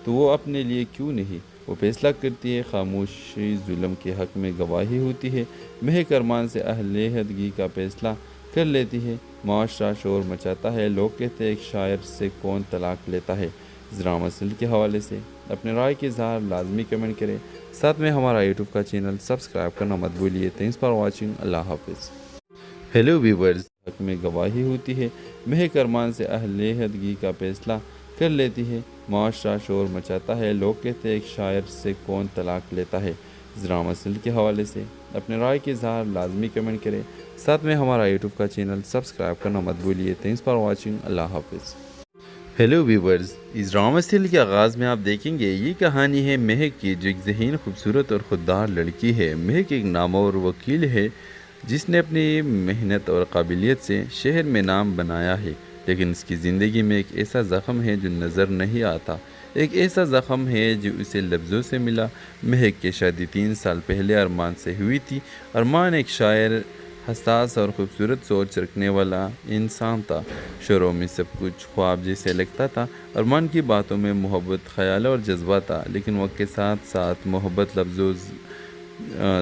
تو وہ اپنے لیے کیوں نہیں وہ فیصلہ کرتی ہے۔ خاموشی ظلم کے حق میں گواہی ہوتی ہے۔ مہک ارمان سے اہل عہدگی کا فیصلہ کر لیتی ہے۔ معاشرہ شور مچاتا ہے، لوگ کہتے ہیں ایک شاعر سے کون طلاق لیتا ہے۔ ذرا مسئلے کے حوالے سے اپنے رائے کے اظہار لازمی کمنٹ کریں، ساتھ میں ہمارا یوٹیوب کا چینل سبسکرائب کرنا مت بھولیے۔ تھینکس فار واچنگ، اللہ حافظ۔ ہیلو ویورز، حق میں گواہی ہوتی ہے۔ مہک ارمان سے اہل عہدگی کا فیصلہ کر لیتی ہے۔ معاشرہ شور مچاتا ہے، لوگ کہتے ہیں ایک شاعر سے کون طلاق لیتا ہے۔ ذرا مسئلے کے حوالے سے اپنے رائے کے اظہار لازمی کمنٹ کریں، ساتھ میں ہمارا یوٹیوب کا چینل سبسکرائب کرنا مت بھولیے۔ تھینکس فار واچنگ، اللہ حافظ۔ ہیلو ویورز، اس ڈرامہ سیریل کے آغاز میں آپ دیکھیں گے یہ کہانی ہے مہک کی، جو ایک ذہین، خوبصورت اور خوددار لڑکی ہے۔ مہک ایک نامور وکیل ہے جس نے اپنی محنت اور قابلیت سے شہر میں نام بنایا ہے، لیکن اس کی زندگی میں ایک ایسا زخم ہے جو نظر نہیں آتا۔ ایک ایسا زخم ہے جو اسے لفظوں سے ملا۔ مہک کی شادی 3 سال پہلے ارمان سے ہوئی تھی۔ ارمان ایک شاعر، حساس اور خوبصورت سوچ رکھنے والا انسان تھا۔ شروع میں سب کچھ خواب جیسے لگتا تھا۔ ارمان کی باتوں میں محبت، خیال اور جذبہ تھا، لیکن وقت کے ساتھ ساتھ محبت لفظوں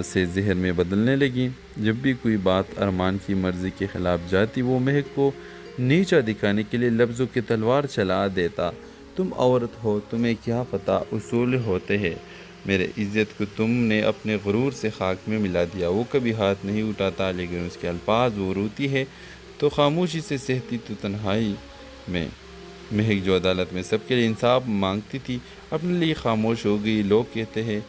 سے زہر میں بدلنے لگی۔ جب بھی کوئی بات ارمان کی مرضی کے خلاف جاتی، وہ مہک کو نیچا دکھانے کے لیے لفظوں کی تلوار چلا دیتا۔ تم عورت ہو، تمہیں کیا پتہ اصول ہوتے ہیں، میرے عزت کو تم نے اپنے غرور سے خاک میں ملا دیا۔ وہ کبھی ہاتھ نہیں اٹھاتا، لیکن اس کے الفاظ وہ روتی ہے تو خاموشی سے سہتی تو تنہائی میں۔ مہک جو عدالت میں سب کے لیے انصاف مانگتی تھی، اپنے لیے خاموش ہو گئی۔ لوگ کہتے ہیں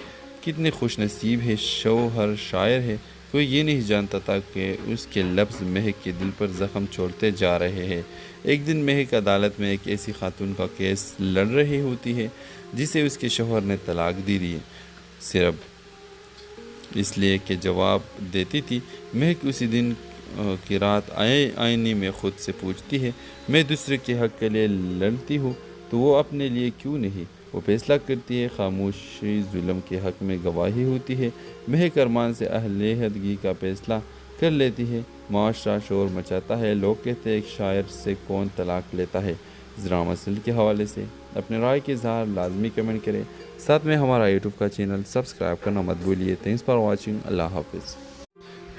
کتنے خوش نصیب ہے، شوہر شاعر ہے۔ کوئی یہ نہیں جانتا تھا کہ اس کے لفظ مہک کے دل پر زخم چھوڑتے جا رہے ہیں۔ ایک دن مہک عدالت میں ایک ایسی خاتون کا کیس لڑ رہی ہوتی ہے جسے اس کے شوہر نے طلاق دی ہے، صرف اس لیے کہ جواب دیتی تھی۔ مہک اسی دن کی رات آئینے میں خود سے پوچھتی ہے، میں دوسرے کے حق کے لیے لڑتی ہوں تو وہ اپنے لیے کیوں نہیں وہ فیصلہ کرتی ہے۔ خاموشی ظلم کے حق میں گواہی ہوتی ہے۔ مہک ارمان سے اہل عہدگی کا فیصلہ کر لیتی ہے۔ معاشرہ شور مچاتا ہے، لوگ کہتے ہیں ایک شاعر سے کون طلاق لیتا ہے۔ ذرا مسئلے کے حوالے سے اپنے رائے کے اظہار لازمی کمنٹ کریں، ساتھ میں ہمارا یوٹیوب کا چینل سبسکرائب کرنا مت بھولیے۔ تھینکس فار واچنگ، اللہ حافظ۔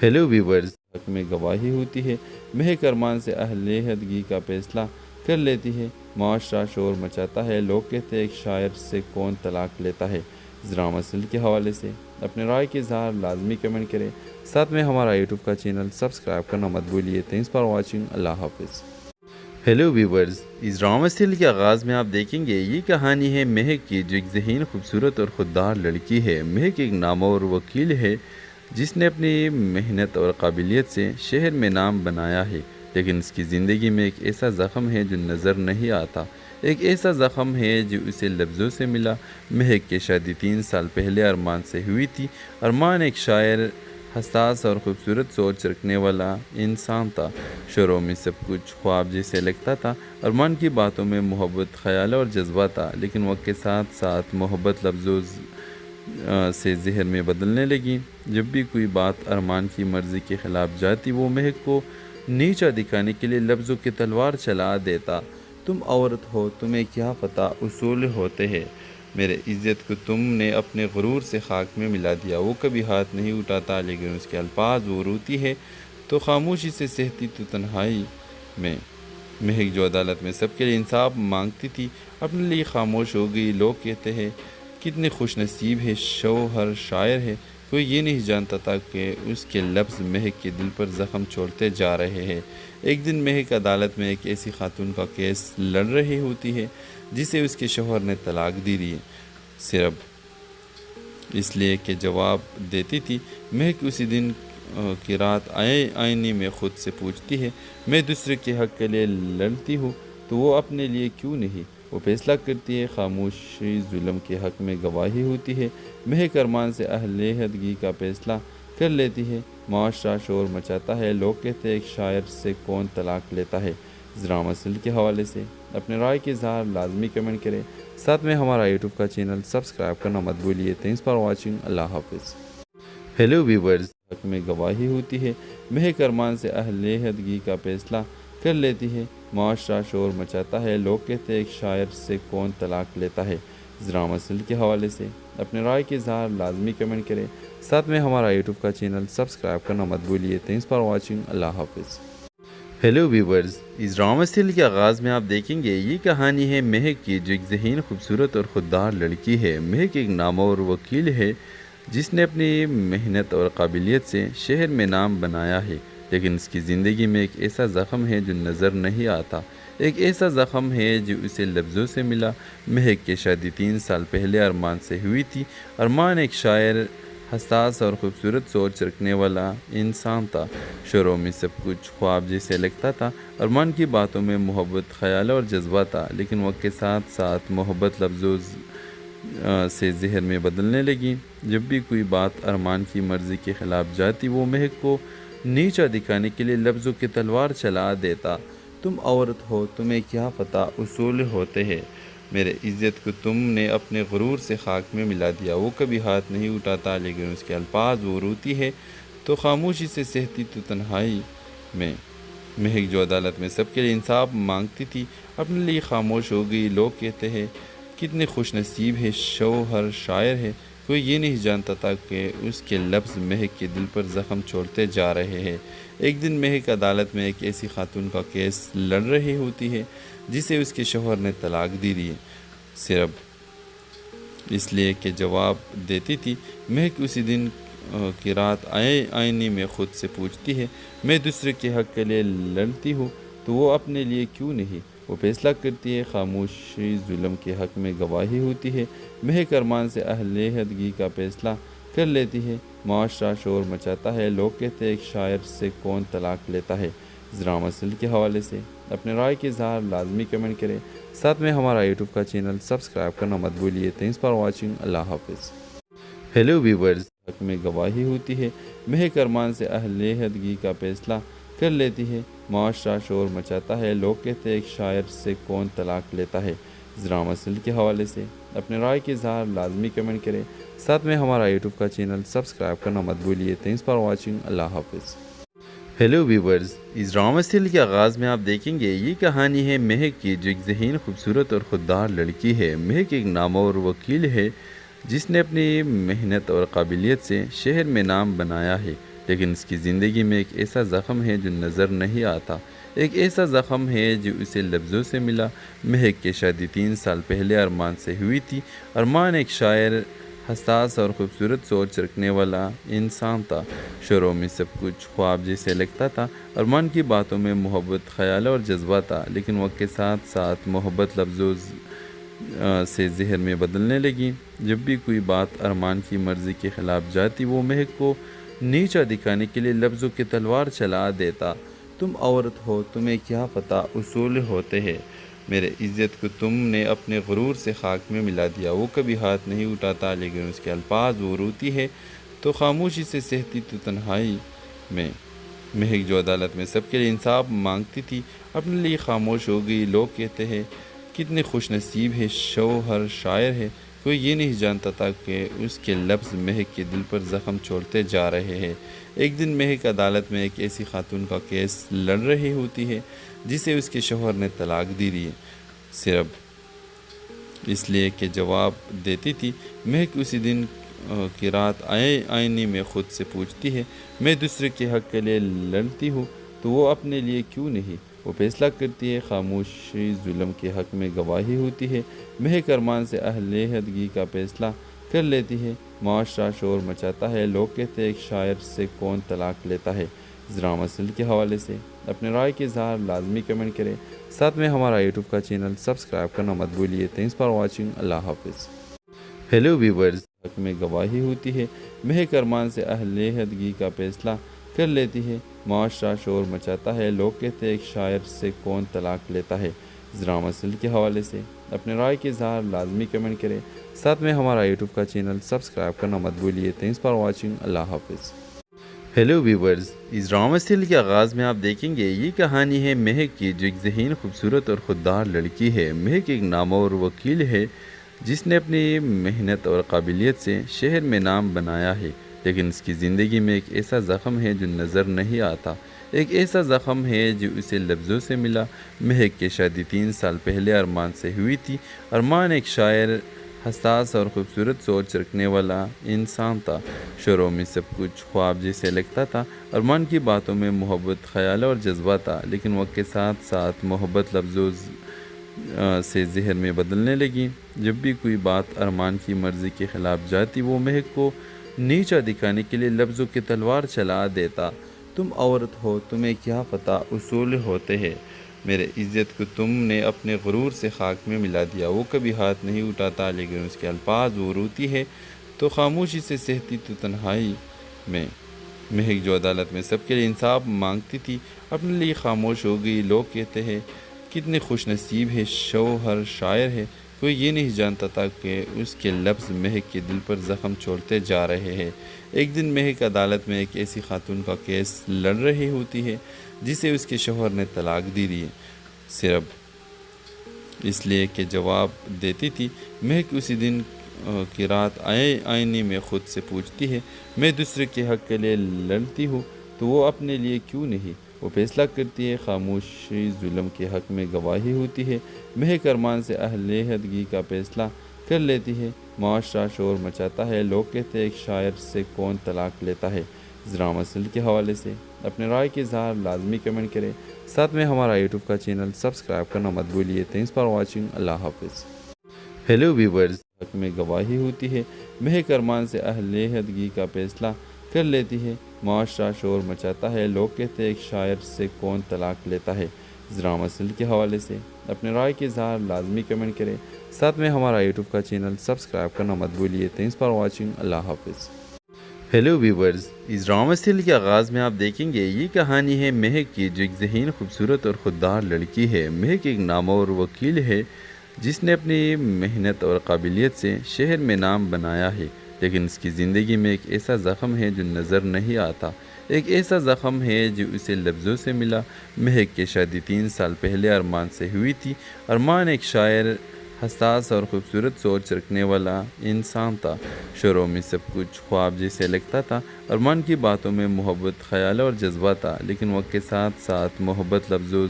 ہیلو ویورز، حق میں گواہی ہوتی ہے۔ مہک ارمان سے اہل عہدگی کا فیصلہ کر لیتی ہے۔ معاشرہ شور مچاتا ہے، لوگ کہتے ہیں ایک شاعر سے کون طلاق لیتا ہے۔ ذرا مسئلے کے حوالے سے اپنے رائے کے اظہار لازمی کمنٹ کریں، ساتھ میں ہمارا یوٹیوب کا چینل سبسکرائب کرنا مت بھولیے۔ تھینکس فار واچنگ، اللہ حافظ۔ ہیلو ویورز، اس ڈرامہ سیریل کے آغاز میں آپ دیکھیں گے یہ کہانی ہے مہک کی، جو ایک ذہین، خوبصورت اور خوددار لڑکی ہے۔ مہک ایک نامور وکیل ہے جس نے اپنی محنت اور قابلیت سے شہر میں نام بنایا ہے، لیکن اس کی زندگی میں ایک ایسا زخم ہے جو نظر نہیں آتا۔ ایک ایسا زخم ہے جو اسے لفظوں سے ملا۔ مہک کی شادی 3 سال پہلے ارمان سے ہوئی تھی۔ ارمان ایک شاعر، حساس اور خوبصورت سوچ رکھنے والا انسان تھا۔ شروع میں سب کچھ خواب جیسے لگتا تھا۔ ارمان کی باتوں میں محبت، خیال اور جذبہ تھا، لیکن وقت کے ساتھ ساتھ محبت لفظوں سے زہر میں بدلنے لگی۔ جب بھی کوئی بات ارمان کی مرضی کے خلاف جاتی، وہ مہک کو نیچا دکھانے کے لیے لفظوں کی تلوار چلا دیتا۔ تم عورت ہو، تمہیں کیا پتہ اصول ہوتے ہیں، میرے عزت کو تم نے اپنے غرور سے خاک میں ملا دیا۔ وہ کبھی ہاتھ نہیں اٹھاتا، لیکن اس کے الفاظ وہ روتی ہے تو خاموشی سے سہتی تو تنہائی میں۔ مہک جو عدالت میں سب کے لیے انصاف مانگتی تھی، اپنے لیے خاموش ہو گئی۔ لوگ کہتے ہیں کتنے خوش نصیب ہے، شوہر شاعر ہے۔ کوئی یہ نہیں جانتا تھا کہ اس کے لفظ مہک کے دل پر زخم چھوڑتے جا رہے ہیں۔ ایک دن مہک عدالت میں ایک ایسی خاتون کا کیس لڑ رہی ہوتی ہے جسے اس کے شوہر نے طلاق دی ہے، صرف اس لیے کہ جواب دیتی تھی۔ مہک اسی دن کی رات آئینے میں خود سے پوچھتی ہے، میں دوسرے کے حق کے لیے لڑتی ہوں تو وہ اپنے لیے کیوں نہیں وہ فیصلہ کرتی ہے۔ خاموشی ظلم کے حق میں گواہی ہوتی ہے۔ مہک ارمان سے اہل عہدگی کا فیصلہ کر لیتی ہے۔ معاشرہ شور مچاتا ہے، لوگ کہتے ہیں ایک شاعر سے کون طلاق لیتا ہے۔ ذرا مسئلے کے حوالے سے اپنے رائے کے اظہار لازمی کمنٹ کریں، ساتھ میں ہمارا یوٹیوب کا چینل سبسکرائب کرنا مت بھولیے۔ تھینکس فار واچنگ، اللہ حافظ۔ ہیلو ویورز، حق میں گواہی ہوتی ہے۔ مہک ارمان سے اہل عہدگی کا فیصلہ کر لیتی ہے۔ معاشرہ شور مچاتا ہے، لوگ کہتے ہیں ایک شاعر سے کون طلاق لیتا ہے۔ ڈرامہ سیریل کے حوالے سے اپنے رائے کے اظہار لازمی کمنٹ کریں، ساتھ میں ہمارا یوٹیوب کا چینل سبسکرائب کرنا مت بھولیے۔ تھینکس فار واچنگ، اللہ حافظ۔ ہیلو ویورز، اس ڈرامہ سیریل کے آغاز میں آپ دیکھیں گے یہ کہانی ہے مہک کی، جو ایک ذہین، خوبصورت اور خوددار لڑکی ہے۔ مہک ایک نامور وکیل ہے جس نے اپنی محنت اور قابلیت سے شہر میں نام بنایا ہے، لیکن اس کی زندگی میں ایک ایسا زخم ہے جو نظر نہیں آتا، ایک ایسا زخم ہے جو اسے لفظوں سے ملا۔ مہک کی شادی 3 سال پہلے ارمان سے ہوئی تھی۔ ارمان ایک شاعر، حساس اور خوبصورت سوچ رکھنے والا انسان تھا۔ شروع میں سب کچھ خواب جیسے لگتا تھا۔ ارمان کی باتوں میں محبت، خیال اور جذبہ تھا، لیکن وقت کے ساتھ ساتھ محبت لفظوں سے زہر میں بدلنے لگی۔ جب بھی کوئی بات ارمان کی مرضی کے خلاف جاتی، وہ مہک کو نیچا دکھانے کے لیے لفظوں کی تلوار چلا دیتا۔ تم عورت ہو، تمہیں کیا پتہ اصول ہوتے ہیں، میرے عزت کو تم نے اپنے غرور سے خاک میں ملا دیا۔ وہ کبھی ہاتھ نہیں اٹھاتا، لیکن اس کے الفاظ وہ روتی ہے تو خاموشی سے سہتی تو تنہائی میں۔ مہک جو عدالت میں سب کے لیے انصاف مانگتی تھی، اپنے لیے خاموش ہو گئی۔ لوگ کہتے ہیں کتنے خوش نصیب ہے، شوہر شاعر ہے۔ کوئی یہ نہیں جانتا تھا کہ اس کے لفظ مہک کے دل پر زخم چھوڑتے جا رہے ہیں۔ ایک دن مہک عدالت میں ایک ایسی خاتون کا کیس لڑ رہی ہوتی ہے جسے اس کے شوہر نے طلاق دی دی، صرف اس لیے کہ جواب دیتی تھی۔ مہک اسی دن کی رات آئینے میں خود سے پوچھتی ہے، میں دوسرے کے حق کے لیے لڑتی ہوں تو وہ اپنے لیے کیوں نہیں؟ وہ فیصلہ کرتی ہے، خاموشی ظلم کے حق میں گواہی ہوتی ہے۔ مہک ارمان سے علیحدگی کا فیصلہ کر لیتی ہے۔ معاشرہ شور مچاتا ہے، لوگ کہتے ہیں ایک شاعر سے کون طلاق لیتا ہے۔ ڈرامہ سیریل کے حوالے سے اپنے رائے کے اظہار لازمی کمنٹ کریں، ساتھ میں ہمارا یوٹیوب کا چینل سبسکرائب کرنا مت بھولیے۔ تھینکس فار واچنگ، اللہ حافظ۔ ہیلو ویورز، حق میں گواہی ہوتی ہے۔ مہک ارمان سے علیحدگی کا فیصلہ کر لیتی ہے۔ معاشرہ شور مچاتا ہے، لوگ کہتے ہیں ایک شاعر سے کون طلاق لیتا ہے۔ ڈرامہ سیریل کے حوالے سے اپنے رائے کے اظہار لازمی کمنٹ کریں، ساتھ میں ہمارا یوٹیوب کا چینل سبسکرائب کرنا مت بھولیے۔ تھینکس فار واچنگ، اللہ حافظ۔ ہیلو ویورز، اس ڈرامہ سیریل کے آغاز میں آپ دیکھیں گے یہ کہانی ہے مہک کی، جو ایک ذہین، خوبصورت اور خوددار لڑکی ہے۔ مہک ایک نامور وکیل ہے جس نے اپنی محنت اور قابلیت سے شہر میں نام بنایا ہے، لیکن اس کی زندگی میں ایک ایسا زخم ہے جو نظر نہیں آتا، ایک ایسا زخم ہے جو اسے لفظوں سے ملا۔ مہک کی شادی 3 سال پہلے ارمان سے ہوئی تھی۔ ارمان ایک شاعر، حساس اور خوبصورت سوچ رکھنے والا انسان تھا۔ شروع میں سب کچھ خواب جیسے لگتا تھا۔ ارمان کی باتوں میں محبت، خیال اور جذبہ تھا، لیکن وقت کے ساتھ ساتھ محبت لفظوں سے زہر میں بدلنے لگی۔ جب بھی کوئی بات ارمان کی مرضی کے خلاف جاتی، وہ مہک کو نیچا دکھانے کے لیے لفظوں کی تلوار چلا دیتا۔ تم عورت ہو، تمہیں کیا پتہ اصول ہوتے ہیں، میرے عزت کو تم نے اپنے غرور سے خاک میں ملا دیا۔ وہ کبھی ہاتھ نہیں اٹھاتا، لیکن اس کے الفاظ وہ روتی ہے تو خاموشی سے سہتی تو تنہائی میں۔ مہک جو عدالت میں سب کے لیے انصاف مانگتی تھی، اپنے لیے خاموش ہو گئی۔ لوگ کہتے ہیں کتنے خوش نصیب ہے، شوہر شاعر ہے۔ کوئی یہ نہیں جانتا تھا کہ اس کے لفظ مہک کے دل پر زخم چھوڑتے جا رہے ہیں۔ ایک دن مہک عدالت میں ایک ایسی خاتون کا کیس لڑ رہی ہوتی ہے جسے اس کے شوہر نے طلاق دی دی، صرف اس لیے کہ جواب دیتی تھی۔ مہک اسی دن کی رات آئینے میں خود سے پوچھتی ہے، میں دوسرے کے حق کے لیے لڑتی ہوں تو وہ اپنے لیے کیوں نہیں؟ وہ فیصلہ کرتی ہے، خاموشی ظلم کے حق میں گواہی ہوتی ہے۔ مہک ارمان سے علیحدگی کا فیصلہ کر لیتی ہے۔ معاشرہ شور مچاتا ہے، لوگ کہتے ہیں ایک شاعر سے کون طلاق لیتا ہے۔ ڈرامہ سیریل کے حوالے سے اپنے رائے کے اظہار لازمی کمنٹ کریں، ساتھ میں ہمارا یوٹیوب کا چینل سبسکرائب کرنا مت بھولیے۔ تھینکس فار واچنگ، اللہ حافظ۔ ہیلو ویورز، حق میں گواہی ہوتی ہے۔ مہک ارمان سے علیحدگی کا فیصلہ کر لیتی ہے۔ معاشرہ شور مچاتا ہے، لوگ کہتے ہیں ایک شاعر سے کون طلاق لیتا ہے۔ ڈرامہ سیریل کے حوالے سے اپنے رائے کے اظہار لازمی کمنٹ کریں، ساتھ میں ہمارا یوٹیوب کا چینل سبسکرائب کرنا مت بھولیے۔ تھینکس فار واچنگ، اللہ حافظ۔ ہیلو ویورز، اس ڈرامہ سیریل کے آغاز میں آپ دیکھیں گے یہ کہانی ہے مہک کی، جو ایک ذہین، خوبصورت اور خوددار لڑکی ہے۔ مہک ایک نامور وکیل ہے جس نے اپنی محنت اور قابلیت سے شہر میں نام بنایا ہے، لیکن اس کی زندگی میں ایک ایسا زخم ہے جو نظر نہیں آتا، ایک ایسا زخم ہے جو اسے لفظوں سے ملا۔ مہک کی شادی 3 سال پہلے ارمان سے ہوئی تھی۔ ارمان ایک شاعر، حساس اور خوبصورت سوچ رکھنے والا انسان تھا۔ شروع میں سب کچھ خواب جیسے لگتا تھا، ارمان کی باتوں میں محبت، خیال اور جذبہ تھا، لیکن وقت کے ساتھ ساتھ محبت لفظوں سے ذہن میں بدلنے لگی۔ جب بھی کوئی بات ارمان کی مرضی کے خلاف جاتی، وہ مہک کو نیچا دکھانے کے لیے لفظوں کی تلوار چلا دیتا۔ تم عورت ہو، تمہیں کیا پتہ اصول ہوتے ہیں، میرے عزت کو تم نے اپنے غرور سے خاک میں ملا دیا۔ وہ کبھی ہاتھ نہیں اٹھاتا، لیکن اس کے الفاظ وہ روتی ہے تو خاموشی سے سہتی تو تنہائی میں۔ مہک جو عدالت میں سب کے لیے انصاف مانگتی تھی، اپنے لیے خاموش ہو گئی۔ لوگ کہتے ہیں کتنے خوش نصیب ہے، شوہر شاعر ہے۔ کوئی یہ نہیں جانتا تھا کہ اس کے لفظ مہک کے دل پر زخم چھوڑتے جا رہے ہیں۔ ایک دن مہک عدالت میں ایک ایسی خاتون کا کیس لڑ رہی ہوتی ہے جسے اس کے شوہر نے طلاق دی دی، صرف اس لیے کہ جواب دیتی تھی۔ مہک اسی دن کی رات آئینے میں خود سے پوچھتی ہے، میں دوسرے کے حق کے لیے لڑتی ہوں تو وہ اپنے لیے کیوں نہیں؟ وہ فیصلہ کرتی ہے، خاموشی ظلم کے حق میں گواہی ہوتی ہے۔ مہک ارمان سے علیحدگی کا فیصلہ کر لیتی ہے۔ معاشرہ شور مچاتا ہے، لوگ کہتے ہیں ایک شاعر سے کون طلاق لیتا ہے۔ اس ڈرامہ سیریل کے حوالے سے اپنے رائے کے اظہار لازمی کمنٹ کریں، ساتھ میں ہمارا یوٹیوب کا چینل سبسکرائب کرنا مت بھولیے۔ تھینکس فار واچنگ، اللہ حافظ۔ ہیلو ویورز، حق میں گواہی ہوتی ہے۔ مہک ارمان سے علیحدگی کا فیصلہ کر لیتی ہے۔ معاشرہ شور مچاتا ہے، لوگ کہتے ہیں ایک شاعر سے کون طلاق لیتا ہے۔ اس ڈرامہ سیریل کے حوالے سے اپنے رائے کے اظہار لازمی کمنٹ کریں، ساتھ میں ہمارا یوٹیوب کا چینل سبسکرائب کرنا مت بھولیے۔ تھینکس فار واچنگ، اللہ حافظ۔ ہیلو ویورز، اس ڈرامہ سیریل کے آغاز میں آپ دیکھیں گے یہ کہانی ہے مہک کی، جو ایک ذہین، خوبصورت اور خوددار لڑکی ہے۔ مہک ایک نامور وکیل ہے جس نے اپنی محنت اور قابلیت سے شہر میں نام بنایا ہے، لیکن اس کی زندگی میں ایک ایسا زخم ہے جو نظر نہیں آتا۔ ایک ایسا زخم ہے جو اسے لفظوں سے ملا۔ مہک کی شادی 3 سال پہلے ارمان سے ہوئی تھی۔ ارمان ایک شاعر، حساس اور خوبصورت سوچ رکھنے والا انسان تھا۔ شروع میں سب کچھ خواب جیسے لگتا تھا، ارمان کی باتوں میں محبت، خیال اور جذبہ تھا، لیکن وقت کے ساتھ ساتھ محبت لفظوں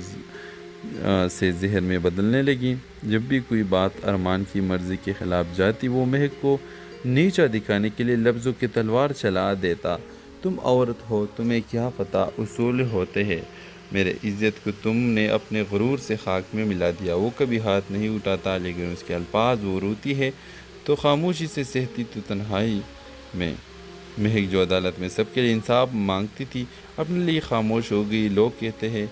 سے ذہن میں بدلنے لگی۔ جب بھی کوئی بات ارمان کی مرضی کے خلاف جاتی، وہ مہک کو نیچا دکھانے کے لیے لفظوں کی تلوار چلا دیتا۔ تم عورت ہو، تمہیں کیا پتہ اصول ہوتے ہیں، میرے عزت کو تم نے اپنے غرور سے خاک میں ملا دیا۔ وہ کبھی ہاتھ نہیں اٹھاتا، لیکن اس کے الفاظ وہ روتی ہے تو خاموشی سے سہتی تو تنہائی میں۔ مہک جو عدالت میں سب کے لیے انصاف مانگتی تھی، اپنے لیے خاموش ہو گئی۔ لوگ کہتے ہیں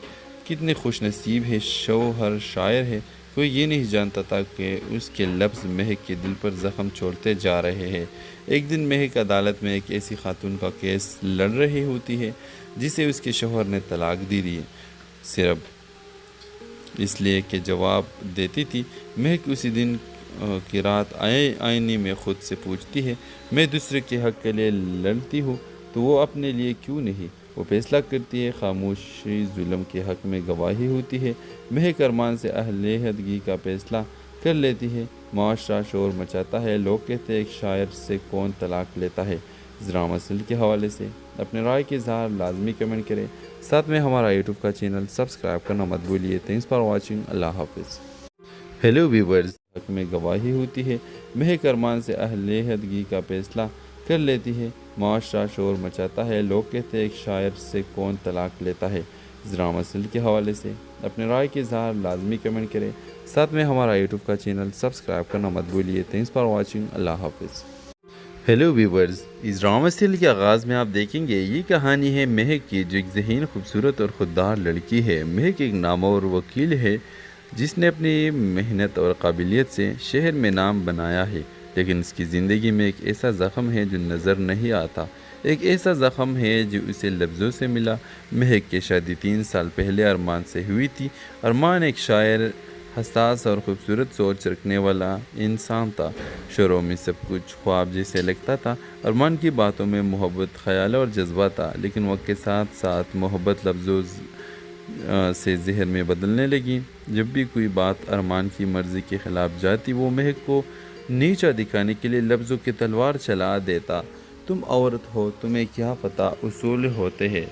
کتنے خوش نصیب ہے، شوہر شاعر ہے۔ کوئی یہ نہیں جانتا تھا کہ اس کے لفظ مہک کے دل پر زخم چھوڑتے جا رہے ہیں۔ ایک دن مہک عدالت میں ایک ایسی خاتون کا کیس لڑ رہی ہوتی ہے جسے اس کے شوہر نے طلاق دی دی، صرف اس لیے کہ جواب دیتی تھی۔ مہک اسی دن کی رات آئینے میں خود سے پوچھتی ہے، میں دوسرے کے حق کے لیے لڑتی ہوں تو وہ اپنے لیے کیوں نہیں؟ وہ فیصلہ کرتی ہے، خاموشی ظلم کے حق میں گواہی ہوتی ہے۔ مہک ارمان سے علیحدگی کا فیصلہ کر لیتی ہے۔ معاشرہ شور مچاتا ہے، لوگ کہتے ہیں ایک شاعر سے کون طلاق لیتا ہے۔ اس ڈرامہ سیریل کے حوالے سے اپنے رائے کے اظہار لازمی کمنٹ کریں، ساتھ میں ہمارا یوٹیوب کا چینل سبسکرائب کرنا مت بھولیے۔ تھینکس فار واچنگ، اللہ حافظ۔ ہیلو ویورز، حق میں گواہی ہوتی ہے۔ مہک ارمان سے علیحدگی کا فیصلہ کر لیتی ہے۔ معاشرہ شور مچاتا ہے، لوگ کہتے ہیں ایک شاعر سے کون طلاق لیتا ہے۔ اس ڈرامہ سیریل کے حوالے سے اپنے رائے کے اظہار لازمی کمنٹ کریں، ساتھ میں ہمارا یوٹیوب کا چینل سبسکرائب کرنا مت بھولیے۔ تھینکس فار واچنگ، اللہ حافظ۔ ہیلو ویورز، اس ڈرامہ سیریل کے آغاز میں آپ دیکھیں گے یہ کہانی ہے مہک کی، جو ایک ذہین، خوبصورت اور خوددار لڑکی ہے۔ مہک ایک نامور وکیل ہے جس نے اپنی محنت اور قابلیت سے شہر میں نام بنایا ہے، لیکن اس کی زندگی میں ایک ایسا زخم ہے جو نظر نہیں آتا۔ ایک ایسا زخم ہے جو اسے لفظوں سے ملا۔ مہک کی شادی 3 سال پہلے ارمان سے ہوئی تھی۔ ارمان ایک شاعر، حساس اور خوبصورت سوچ رکھنے والا انسان تھا۔ شروع میں سب کچھ خواب جیسے لگتا تھا، ارمان کی باتوں میں محبت، خیال اور جذبہ تھا، لیکن وقت کے ساتھ ساتھ محبت لفظوں سے ذہن میں بدلنے لگی۔ جب بھی کوئی بات ارمان کی مرضی کے خلاف جاتی، وہ مہک کو نیچا دکھانے کے لیے لفظوں کی تلوار چلا دیتا۔ تم عورت ہو، تمہیں کیا پتہ اصول ہوتے ہیں،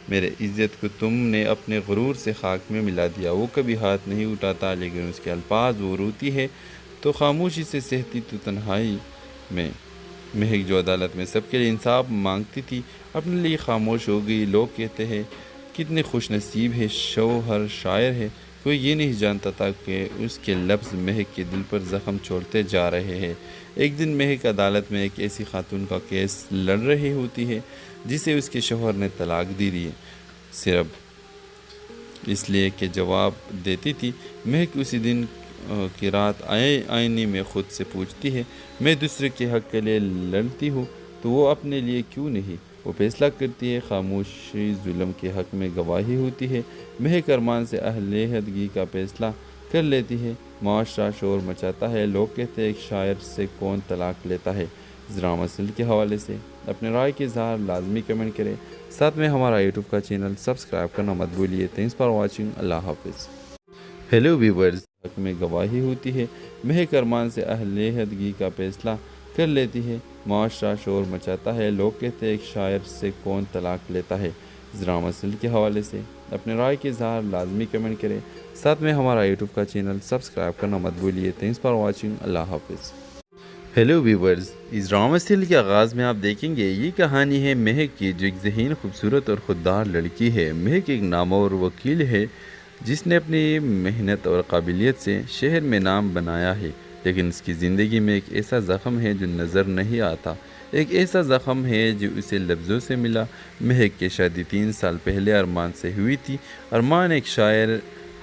میرے عزت کو تم نے اپنے غرور سے خاک میں ملا دیا۔ وہ کبھی ہاتھ نہیں اٹھاتا، لیکن اس کے الفاظ وہ روتی ہے تو خاموشی سے سہتی تو تنہائی میں۔ مہک جو عدالت میں سب کے لیے انصاف مانگتی تھی اپنے لیے خاموش ہو گئی۔ لوگ کہتے ہیں کتنے خوش نصیب ہے، شوہر شاعر ہے، کوئی یہ نہیں جانتا تھا کہ اس کے لفظ مہک کے دل پر زخم چھوڑتے جا رہے ہیں۔ ایک دن مہک عدالت میں ایک ایسی خاتون کا کیس لڑ رہی ہوتی ہے جسے اس کے شوہر نے طلاق دی ہے، صرف اس لیے کہ جواب دیتی تھی۔ مہک اسی دن کی رات آئینے میں خود سے پوچھتی ہے، میں دوسرے کے حق کے لیے لڑتی ہوں تو وہ اپنے لیے کیوں نہیں؟ وہ فیصلہ کرتی ہے، خاموشی ظلم کے حق میں گواہی ہوتی ہے۔ مہک ارمان سے علیحدگی کا فیصلہ کر لیتی ہے۔ معاشرہ شور مچاتا ہے، لوگ کہتے ہیں ایک شاعر سے کون طلاق لیتا ہے۔ اس ڈرامہ سیریل کے حوالے سے اپنے رائے کے اظہار لازمی کمنٹ کریں، ساتھ میں ہمارا یوٹیوب کا چینل سبسکرائب کرنا مت بھولیے۔ تھینکس فار واچنگ، اللہ حافظ۔ ہیلو ویورز، حق میں گواہی ہوتی ہے۔ مہک ارمان سے علیحدگی کا فیصلہ کر لیتی ہے۔ معاشرہ شور مچاتا ہے، لوگ کہتے ہیں ایک شاعر سے کون طلاق لیتا ہے۔ اس ڈرامہ سیریل کے حوالے سے اپنے رائے کے اظہار لازمی کمنٹ کریں، ساتھ میں ہمارا یوٹیوب کا چینل سبسکرائب کرنا مت بھولیے۔ تھینکس فار واچنگ، اللہ حافظ۔ ہیلو ویورز، اس ڈرامہ سیریل کے آغاز میں آپ دیکھیں گے یہ کہانی ہے مہک کی، جو ایک ذہین، خوبصورت اور خوددار لڑکی ہے۔ مہک ایک نامور وکیل ہے جس نے اپنی محنت اور قابلیت سے شہر میں نام بنایا ہے، لیکن اس کی زندگی میں ایک ایسا زخم ہے جو نظر نہیں آتا۔ ایک ایسا زخم ہے جو اسے لفظوں سے ملا۔ مہک کی شادی 3 سال پہلے ارمان سے ہوئی تھی۔ ارمان ایک شاعر،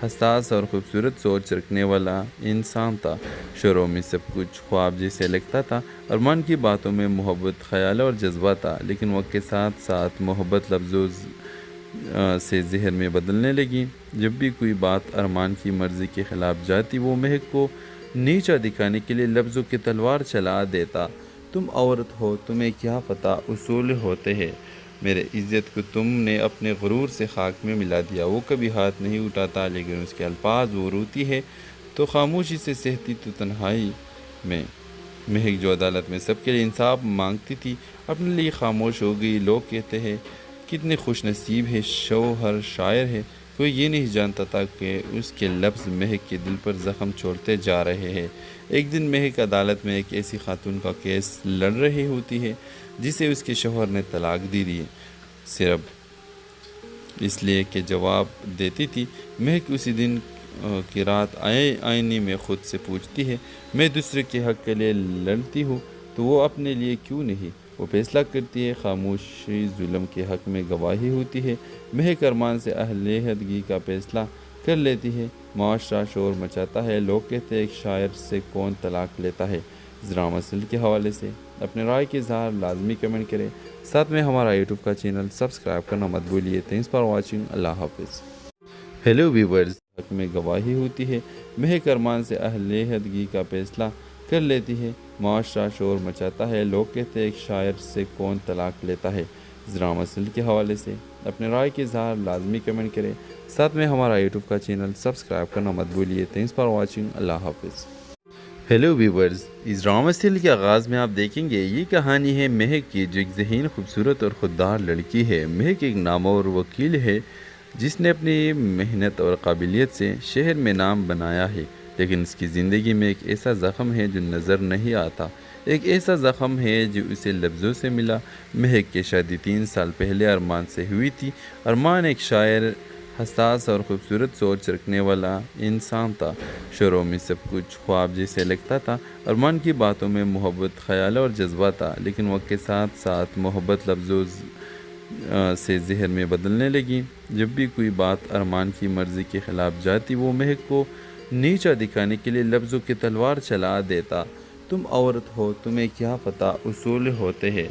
حساس اور خوبصورت سوچ رکھنے والا انسان تھا۔ شروع میں سب کچھ خواب جیسے لگتا تھا۔ ارمان کی باتوں میں محبت، خیال اور جذبہ تھا، لیکن وقت کے ساتھ ساتھ محبت لفظوں سے ذہن میں بدلنے لگی۔ جب بھی کوئی بات ارمان کی مرضی کے خلاف جاتی، وہ مہک کو نیچا دکھانے کے لیے لفظوں کی تلوار چلا دیتا۔ تم عورت ہو، تمہیں کیا پتہ اصول ہوتے ہیں، میرے عزت کو تم نے اپنے غرور سے خاک میں ملا دیا۔ وہ کبھی ہاتھ نہیں اٹھاتا، لیکن اس کے الفاظ وہ روتی ہے تو خاموشی سے سہتی تو تنہائی میں۔ مہک جو عدالت میں سب کے لیے انصاف مانگتی تھی اپنے لیے خاموش ہو گئی۔ لوگ کہتے ہیں کتنے خوش نصیب ہے، شوہر شاعر ہے، کوئی یہ نہیں جانتا تھا کہ اس کے لفظ مہک کے دل پر زخم چھوڑتے جا رہے ہیں۔ ایک دن مہک عدالت میں ایک ایسی خاتون کا کیس لڑ رہی ہوتی ہے جسے اس کے شوہر نے طلاق دی ہے، صرف اس لیے کہ جواب دیتی تھی۔ مہک اسی دن کی رات آئینے میں خود سے پوچھتی ہے، میں دوسرے کے حق کے لیے لڑتی ہوں تو وہ اپنے لیے کیوں نہیں؟ وہ فیصلہ کرتی ہے، خاموشی ظلم کے حق میں گواہی ہوتی ہے۔ مہک ارمان سے علیحدگی کا فیصلہ کر لیتی ہے۔ معاشرہ شور مچاتا ہے، لوگ کہتے ہیں ایک شاعر سے کون طلاق لیتا ہے۔ اس ڈرامہ سیریل کے حوالے سے اپنے رائے کے اظہار لازمی کمنٹ کریں، ساتھ میں ہمارا یوٹیوب کا چینل سبسکرائب کرنا مت بھولیے۔ تھینکس فار واچنگ، اللہ حافظ۔ ہیلو ویورز، حق میں گواہی ہوتی ہے۔ مہک ارمان سے علیحدگی کا فیصلہ کر لیتی ہے۔ معاشرہ شور مچاتا ہے، لوگ کہتے ہیں ایک شاعر سے کون طلاق لیتا ہے۔ اس ڈرامہ سیریل کے حوالے سے اپنے رائے کے اظہار لازمی کمنٹ کریں، ساتھ میں ہمارا یوٹیوب کا چینل سبسکرائب کرنا مت بھولیے۔ تھینکس فار واچنگ، اللہ حافظ۔ ہیلو ویورز، اس ڈرامہ سیریل کے آغاز میں آپ دیکھیں گے یہ کہانی ہے مہک کی، جو ایک ذہین، خوبصورت اور خوددار لڑکی ہے۔ مہک ایک نامور وکیل ہے جس نے اپنی محنت اور قابلیت سے شہر میں نام بنایا ہے، لیکن اس کی زندگی میں ایک ایسا زخم ہے جو نظر نہیں آتا۔ ایک ایسا زخم ہے جو اسے لفظوں سے ملا۔ مہک کی شادی 3 سال پہلے ارمان سے ہوئی تھی۔ ارمان ایک شاعر، حساس اور خوبصورت سوچ رکھنے والا انسان تھا۔ شروع میں سب کچھ خواب جیسے لگتا تھا۔ ارمان کی باتوں میں محبت، خیال اور جذبہ تھا، لیکن وقت کے ساتھ ساتھ محبت لفظوں سے ذہن میں بدلنے لگی۔ جب بھی کوئی بات ارمان کی مرضی کے خلاف جاتی، وہ مہک کو نیچا دکھانے کے لیے لفظوں کی تلوار چلا دیتا۔ تم عورت ہو، تمہیں کیا پتہ اصول ہوتے ہیں،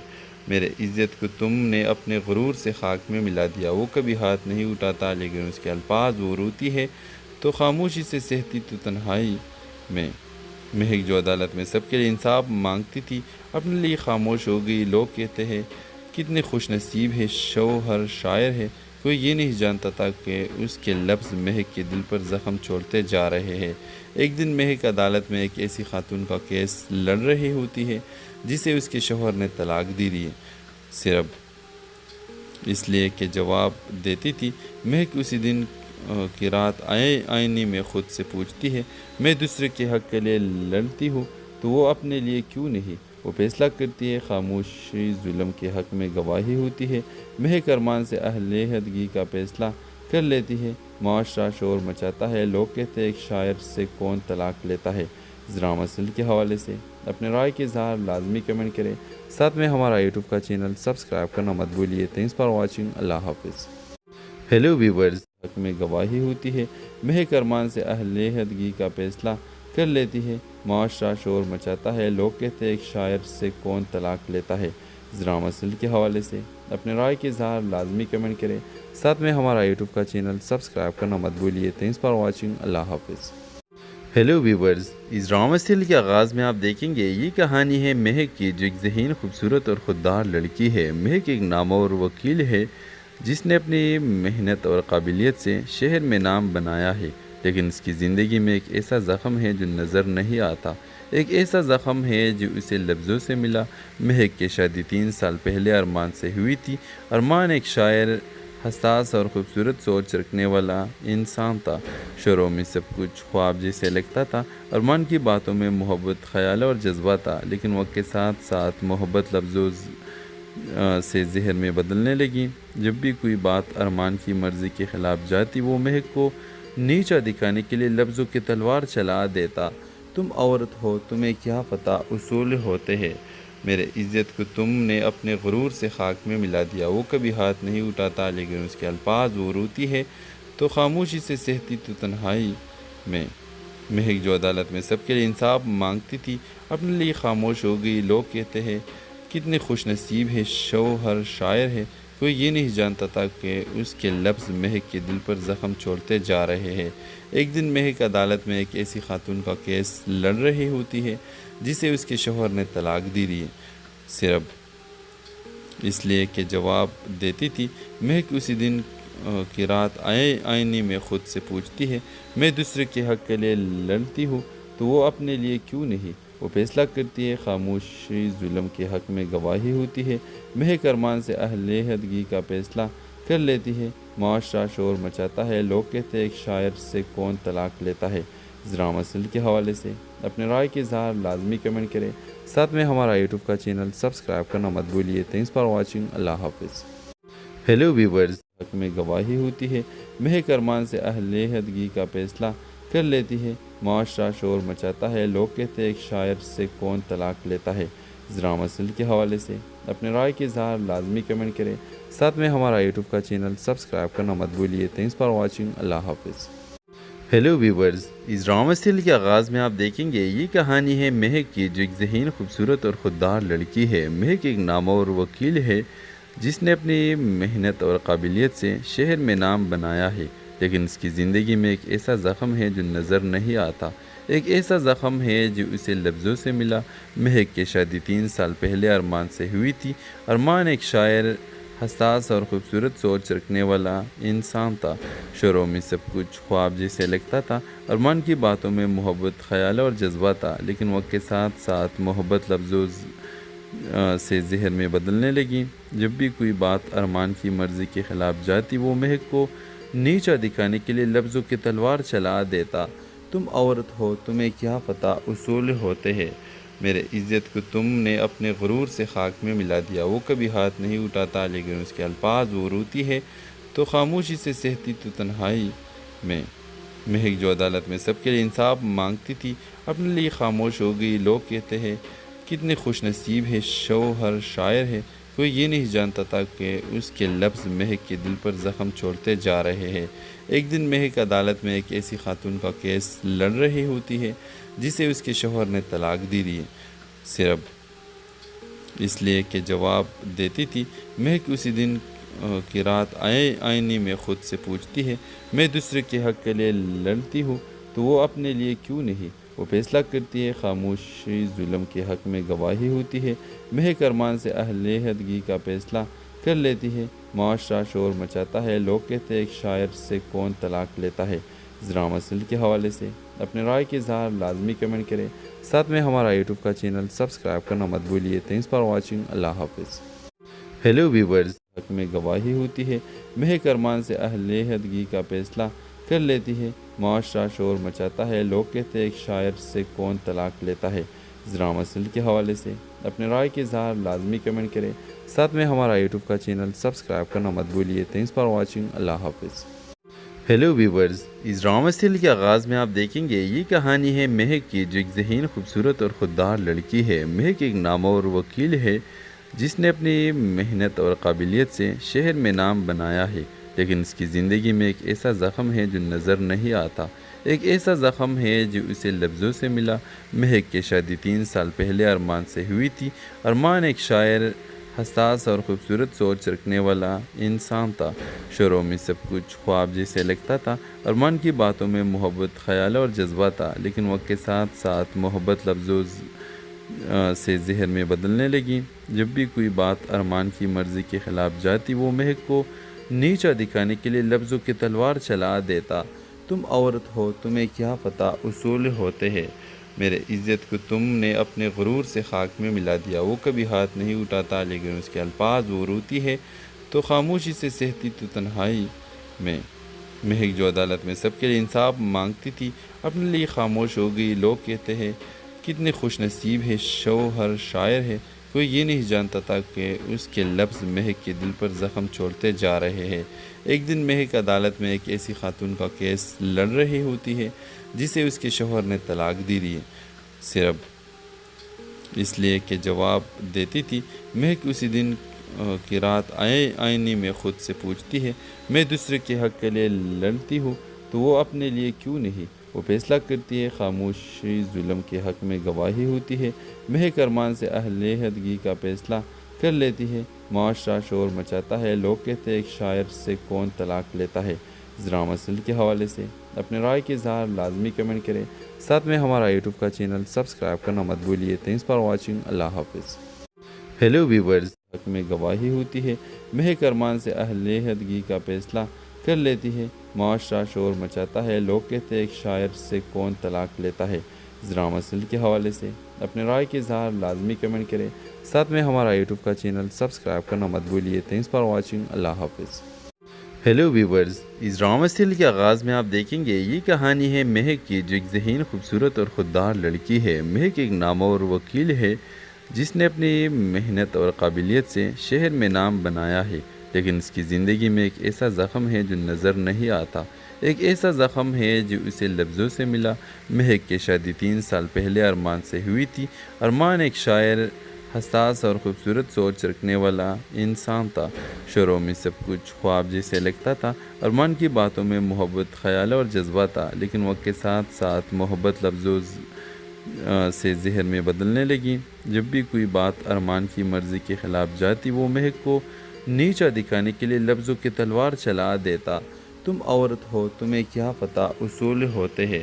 میرے عزت کو تم نے اپنے غرور سے خاک میں ملا دیا۔ وہ کبھی ہاتھ نہیں اٹھاتا، لیکن اس کے الفاظ وہ روتی ہے تو خاموشی سے سہتی تو تنہائی میں۔ مہک جو عدالت میں سب کے لیے انصاف مانگتی تھی اپنے لیے خاموش ہو گئی۔ لوگ کہتے ہیں کتنے خوش نصیب ہے، شوہر شاعر ہے، کوئی یہ نہیں جانتا تھا کہ اس کے لفظ مہک کے دل پر زخم چھوڑتے جا رہے ہیں۔ ایک دن مہک عدالت میں ایک ایسی خاتون کا کیس لڑ رہی ہوتی ہے جسے اس کے شوہر نے طلاق دی ہے، صرف اس لیے کہ جواب دیتی تھی۔ مہک اسی دن کی رات آئینے میں خود سے پوچھتی ہے، میں دوسرے کے حق کے لیے لڑتی ہوں تو وہ اپنے لیے کیوں نہیں؟ وہ فیصلہ کرتی ہے، خاموشی ظلم کے حق میں گواہی ہوتی ہے، مہک ارمان سے اہل عہدگی کا فیصلہ کر لیتی ہے، معاشرہ شور مچاتا ہے، لوگ کہتے ہیں ایک شاعر سے کون طلاق لیتا ہے۔ ذرا مسئلے کے حوالے سے اپنے رائے کے اظہار لازمی کمنٹ کریں، ساتھ میں ہمارا یوٹیوب کا چینل سبسکرائب کرنا مت بھولیے۔ تھینکس فار واچنگ، اللہ حافظ۔ ہیلو ویورز، حق میں گواہی ہوتی ہے، مہک ارمان سے اہل عہدگی کا فیصلہ کر لیتی ہے، معاشرہ شور مچاتا ہے، لوگ کہتے ہیں ایک شاعر سے کون طلاق لیتا ہے۔ ذرا مسئلے کے حوالے سے اپنے رائے کے اظہار لازمی کمنٹ کریں، ساتھ میں ہمارا یوٹیوب کا چینل سبسکرائب کرنا مت بھولیے۔ تھینکس فار واچنگ، اللہ حافظ۔ ہیلو ویورز، اس ڈرامہ سیریل کے آغاز میں آپ دیکھیں گے یہ کہانی ہے مہک کی، جو ایک ذہین، خوبصورت اور خوددار لڑکی ہے۔ مہک ایک نامور وکیل ہے جس نے اپنی محنت اور قابلیت سے شہر میں نام بنایا ہے، لیکن اس کی زندگی میں ایک ایسا زخم ہے جو نظر نہیں آتا، ایک ایسا زخم ہے جو اسے لفظوں سے ملا۔ مہک کی شادی 3 سال پہلے ارمان سے ہوئی تھی۔ ارمان ایک شاعر، حساس اور خوبصورت سوچ رکھنے والا انسان تھا۔ شروع میں سب کچھ خواب جیسے لگتا تھا۔ ارمان کی باتوں میں محبت، خیال اور جذبہ تھا، لیکن وقت کے ساتھ ساتھ محبت لفظوں سے زہر میں بدلنے لگی۔ جب بھی کوئی بات ارمان کی مرضی کے خلاف جاتی، وہ مہک کو نیچا دکھانے کے لیے لفظوں کی تلوار چلا دیتا۔ تم عورت ہو، تمہیں کیا پتہ اصول ہوتے ہیں، میرے عزت کو تم نے اپنے غرور سے خاک میں ملا دیا۔ وہ کبھی ہاتھ نہیں اٹھاتا، لیکن اس کے الفاظ وہ روتی ہے تو خاموشی سے سہتی تو تنہائی میں۔ مہک جو عدالت میں سب کے لیے انصاف مانگتی تھی، اپنے لیے خاموش ہو گئی۔ لوگ کہتے ہیں کتنے خوش نصیب ہے، شوہر شاعر ہے۔ کوئی یہ نہیں جانتا تھا کہ اس کے لفظ مہک کے دل پر زخم چھوڑتے جا رہے ہیں۔ ایک دن مہک عدالت میں ایک ایسی خاتون کا کیس لڑ رہی ہوتی ہے جسے اس کے شوہر نے طلاق دی ہے، صرف اس لیے کہ جواب دیتی تھی۔ مہک اسی دن کی رات آئینے میں خود سے پوچھتی ہے، میں دوسرے کے حق کے لیے لڑتی ہوں تو وہ اپنے لیے کیوں نہیں؟ وہ فیصلہ کرتی ہے، خاموشی ظلم کے حق میں گواہی ہوتی ہے، مہک ارمان سے اہل عہدگی کا فیصلہ کر لیتی ہے، معاشرہ شور مچاتا ہے، لوگ کہتے ہیں ایک شاعر سے کون طلاق لیتا ہے۔ ذرا مسئلے کے حوالے سے اپنے رائے کے اظہار لازمی کمنٹ کریں، ساتھ میں ہمارا یوٹیوب کا چینل سبسکرائب کرنا مت بھولیے۔ تھینکس فار واچنگ، اللہ حافظ۔ ہیلو ویورز، حق میں گواہی ہوتی ہے، مہک ارمان سے اہل عہدگی کا فیصلہ کر لیتی ہے، معاشرہ شور مچاتا ہے، لوگ کہتے ہیں ایک شاعر سے کون طلاق لیتا ہے۔ ذرا مسئلے کے حوالے سے اپنے رائے کے اظہار لازمی کمنٹ کریں، ساتھ میں ہمارا یوٹیوب کا چینل سبسکرائب کرنا مت بھولیے۔ تھینکس فار واچنگ، اللہ حافظ۔ ہیلو ویورز، اس ڈرامہ سیریل کے آغاز میں آپ دیکھیں گے یہ کہانی ہے مہک کی، جو ایک ذہین، خوبصورت اور خوددار لڑکی ہے۔ مہک ایک نامور وکیل ہے جس نے اپنی محنت اور قابلیت سے شہر میں نام بنایا ہے، لیکن اس کی زندگی میں ایک ایسا زخم ہے جو نظر نہیں آتا، ایک ایسا زخم ہے جو اسے لفظوں سے ملا۔ مہک کی شادی 3 سال پہلے ارمان سے ہوئی تھی۔ ارمان ایک شاعر، حساس اور خوبصورت سوچ رکھنے والا انسان تھا۔ شروع میں سب کچھ خواب جیسے لگتا تھا۔ ارمان کی باتوں میں محبت، خیال اور جذبہ تھا، لیکن وقت کے ساتھ ساتھ محبت لفظوں سے زہر میں بدلنے لگی۔ جب بھی کوئی بات ارمان کی مرضی کے خلاف جاتی، وہ مہک کو نیچا دکھانے کے لیے لفظوں کی تلوار چلا دیتا۔ تم عورت ہو، تمہیں کیا پتہ اصول ہوتے ہیں، میرے عزت کو تم نے اپنے غرور سے خاک میں ملا دیا۔ وہ کبھی ہاتھ نہیں اٹھاتا، لیکن اس کے الفاظ وہ روتی ہے تو خاموشی سے سہتی تو تنہائی میں۔ مہک جو عدالت میں سب کے لیے انصاف مانگتی تھی، اپنے لیے خاموش ہو گئی۔ لوگ کہتے ہیں کتنے خوش نصیب ہے، شوہر شاعر ہے۔ کوئی یہ نہیں جانتا تھا کہ اس کے لفظ مہک کے دل پر زخم چھوڑتے جا رہے ہیں۔ ایک دن مہک عدالت میں ایک ایسی خاتون کا کیس لڑ رہی ہوتی ہے جسے اس کے شوہر نے طلاق دی ہے، صرف اس لیے کہ جواب دیتی تھی۔ مہک اسی دن کی رات آئینے میں خود سے پوچھتی ہے، میں دوسرے کے حق کے لیے لڑتی ہوں تو وہ اپنے لیے کیوں نہیں؟ وہ فیصلہ کرتی ہے، خاموشی ظلم کے حق میں گواہی ہوتی ہے، مہک ارمان سے اہل عہدگی کا فیصلہ کر لیتی ہے، معاشرہ شور مچاتا ہے، لوگ کہتے ہیں ایک شاعر سے کون طلاق لیتا ہے۔ ذرا مسئلے کے حوالے سے اپنے رائے کے اظہار لازمی کمنٹ کریں، ساتھ میں ہمارا یوٹیوب کا چینل سبسکرائب کرنا مت بھولیے۔ تھینکس فار واچنگ، اللہ حافظ۔ ہیلو ویورز، حق میں گواہی ہوتی ہے، مہک ارمان سے اہل عہدگی کا فیصلہ کر لیتی ہے، معاشرہ شور مچاتا ہے، لوگ کہتے ہیں ایک شاعر سے کون طلاق لیتا ہے۔ ذرا مسئلے کے حوالے سے اپنے رائے کے اظہار لازمی کمنٹ کریں، ساتھ میں ہمارا یوٹیوب کا چینل سبسکرائب کرنا مت بھولیے۔ تھینکس فار واچنگ، اللہ حافظ۔ ہیلو ویورز، اس ڈرامہ سیریل کے آغاز میں آپ دیکھیں گے یہ کہانی ہے مہک کی، جو ایک ذہین، خوبصورت اور خوددار لڑکی ہے۔ مہک ایک نامور وکیل ہے جس نے اپنی محنت اور قابلیت سے شہر میں نام بنایا ہے، لیکن اس کی زندگی میں ایک ایسا زخم ہے جو نظر نہیں آتا، ایک ایسا زخم ہے جو اسے لفظوں سے ملا۔ مہک کی شادی 3 سال پہلے ارمان سے ہوئی تھی۔ ارمان ایک شاعر، حساس اور خوبصورت سوچ رکھنے والا انسان تھا۔ شروع میں سب کچھ خواب جیسے لگتا تھا۔ ارمان کی باتوں میں محبت، خیال اور جذبہ تھا، لیکن وقت کے ساتھ ساتھ محبت لفظوں سے زہر میں بدلنے لگی۔ جب بھی کوئی بات ارمان کی مرضی کے خلاف جاتی، وہ مہک کو نیچا دکھانے کے لیے لفظوں کی تلوار چلا دیتا۔ تم عورت ہو، تمہیں کیا پتہ اصول ہوتے ہیں، میرے عزت کو تم نے اپنے غرور سے خاک میں ملا دیا۔ وہ کبھی ہاتھ نہیں اٹھاتا، لیکن اس کے الفاظ وہ روتی ہے تو خاموشی سے سہتی تو تنہائی میں۔ مہک جو عدالت میں سب کے لیے انصاف مانگتی تھی، اپنے لیے خاموش ہو گئی۔ لوگ کہتے ہیں کتنے خوش نصیب ہے، شوہر شاعر ہے۔ کوئی یہ نہیں جانتا تھا کہ اس کے لفظ مہک کے دل پر زخم چھوڑتے جا رہے ہیں۔ ایک دن مہک عدالت میں ایک ایسی خاتون کا کیس لڑ رہی ہوتی ہے جسے اس کے شوہر نے طلاق دی دی، صرف اس لیے کہ جواب دیتی تھی۔ مہک اسی دن کی رات آئینے میں خود سے پوچھتی ہے، میں دوسرے کے حق کے لیے لڑتی ہوں تو وہ اپنے لیے کیوں نہیں؟ وہ فیصلہ کرتی ہے، خاموشی ظلم کے حق میں گواہی ہوتی ہے۔ مہک ارمان سے علیحدگی کا فیصلہ کر لیتی ہے۔ معاشرہ شور مچاتا ہے، لوگ کہتے ہیں ایک شاعر سے کون طلاق لیتا ہے۔ ذرا مسئلے کے حوالے سے اپنے رائے کے اظہار لازمی کمنٹ کریں، ساتھ میں ہمارا یوٹیوب کا چینل سبسکرائب کرنا مت بھولیے۔ تھینکس فار واچنگ، اللہ حافظ۔ ہیلو ویورز، حق میں گواہی ہوتی ہے۔ مہک ارمان سے علیحدگی کا فیصلہ کر لیتی ہے۔ معاشرہ شور مچاتا ہے، لوگ کہتے ہیں ایک شاعر سے کون طلاق لیتا ہے۔ ذرا مسئلے کے حوالے سے اپنے رائے کے اظہار لازمی کمنٹ کریں، ساتھ میں ہمارا یوٹیوب کا چینل سبسکرائب کرنا مت بھولیے۔ تھینکس فار واچنگ، اللہ حافظ۔ ہیلو ویورز، اس ڈرامہ سیریل کے آغاز میں آپ دیکھیں گے یہ کہانی ہے مہک کی، جو ایک ذہین، خوبصورت اور خوددار لڑکی ہے۔ مہک ایک نامور وکیل ہے جس نے اپنی محنت اور قابلیت سے شہر میں نام بنایا ہے، لیکن اس کی زندگی میں ایک ایسا زخم ہے جو نظر نہیں آتا، ایک ایسا زخم ہے جو اسے لفظوں سے ملا۔ مہک کی شادی 3 سال پہلے ارمان سے ہوئی تھی۔ ارمان ایک شاعر، حساس اور خوبصورت سوچ رکھنے والا انسان تھا۔ شروع میں سب کچھ خواب جیسے لگتا تھا۔ ارمان کی باتوں میں محبت، خیال اور جذبہ تھا، لیکن وقت کے ساتھ ساتھ محبت لفظوں سے زہر میں بدلنے لگی۔ جب بھی کوئی بات ارمان کی مرضی کے خلاف جاتی، وہ مہک کو نیچا دکھانے کے لیے لفظوں کی تلوار چلا دیتا۔ تم عورت ہو، تمہیں کیا پتہ اصول ہوتے ہیں،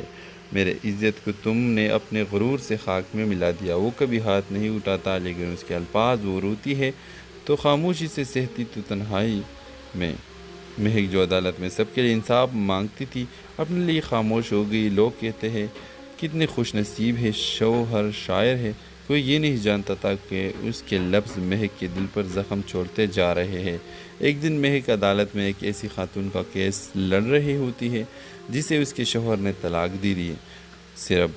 میرے عزت کو تم نے اپنے غرور سے خاک میں ملا دیا۔ وہ کبھی ہاتھ نہیں اٹھاتا، لیکن اس کے الفاظ وہ روتی ہے تو خاموشی سے سہتی تو تنہائی میں۔ مہک جو عدالت میں سب کے لیے انصاف مانگتی تھی، اپنے لیے خاموش ہو گئی۔ لوگ کہتے ہیں کتنے خوش نصیب ہے، شوہر شاعر ہے۔ کوئی یہ نہیں جانتا تھا کہ اس کے لفظ مہک کے دل پر زخم چھوڑتے جا رہے ہیں۔ ایک دن مہک عدالت میں ایک ایسی خاتون کا کیس لڑ رہی ہوتی ہے جسے اس کے شوہر نے طلاق دی دی، صرف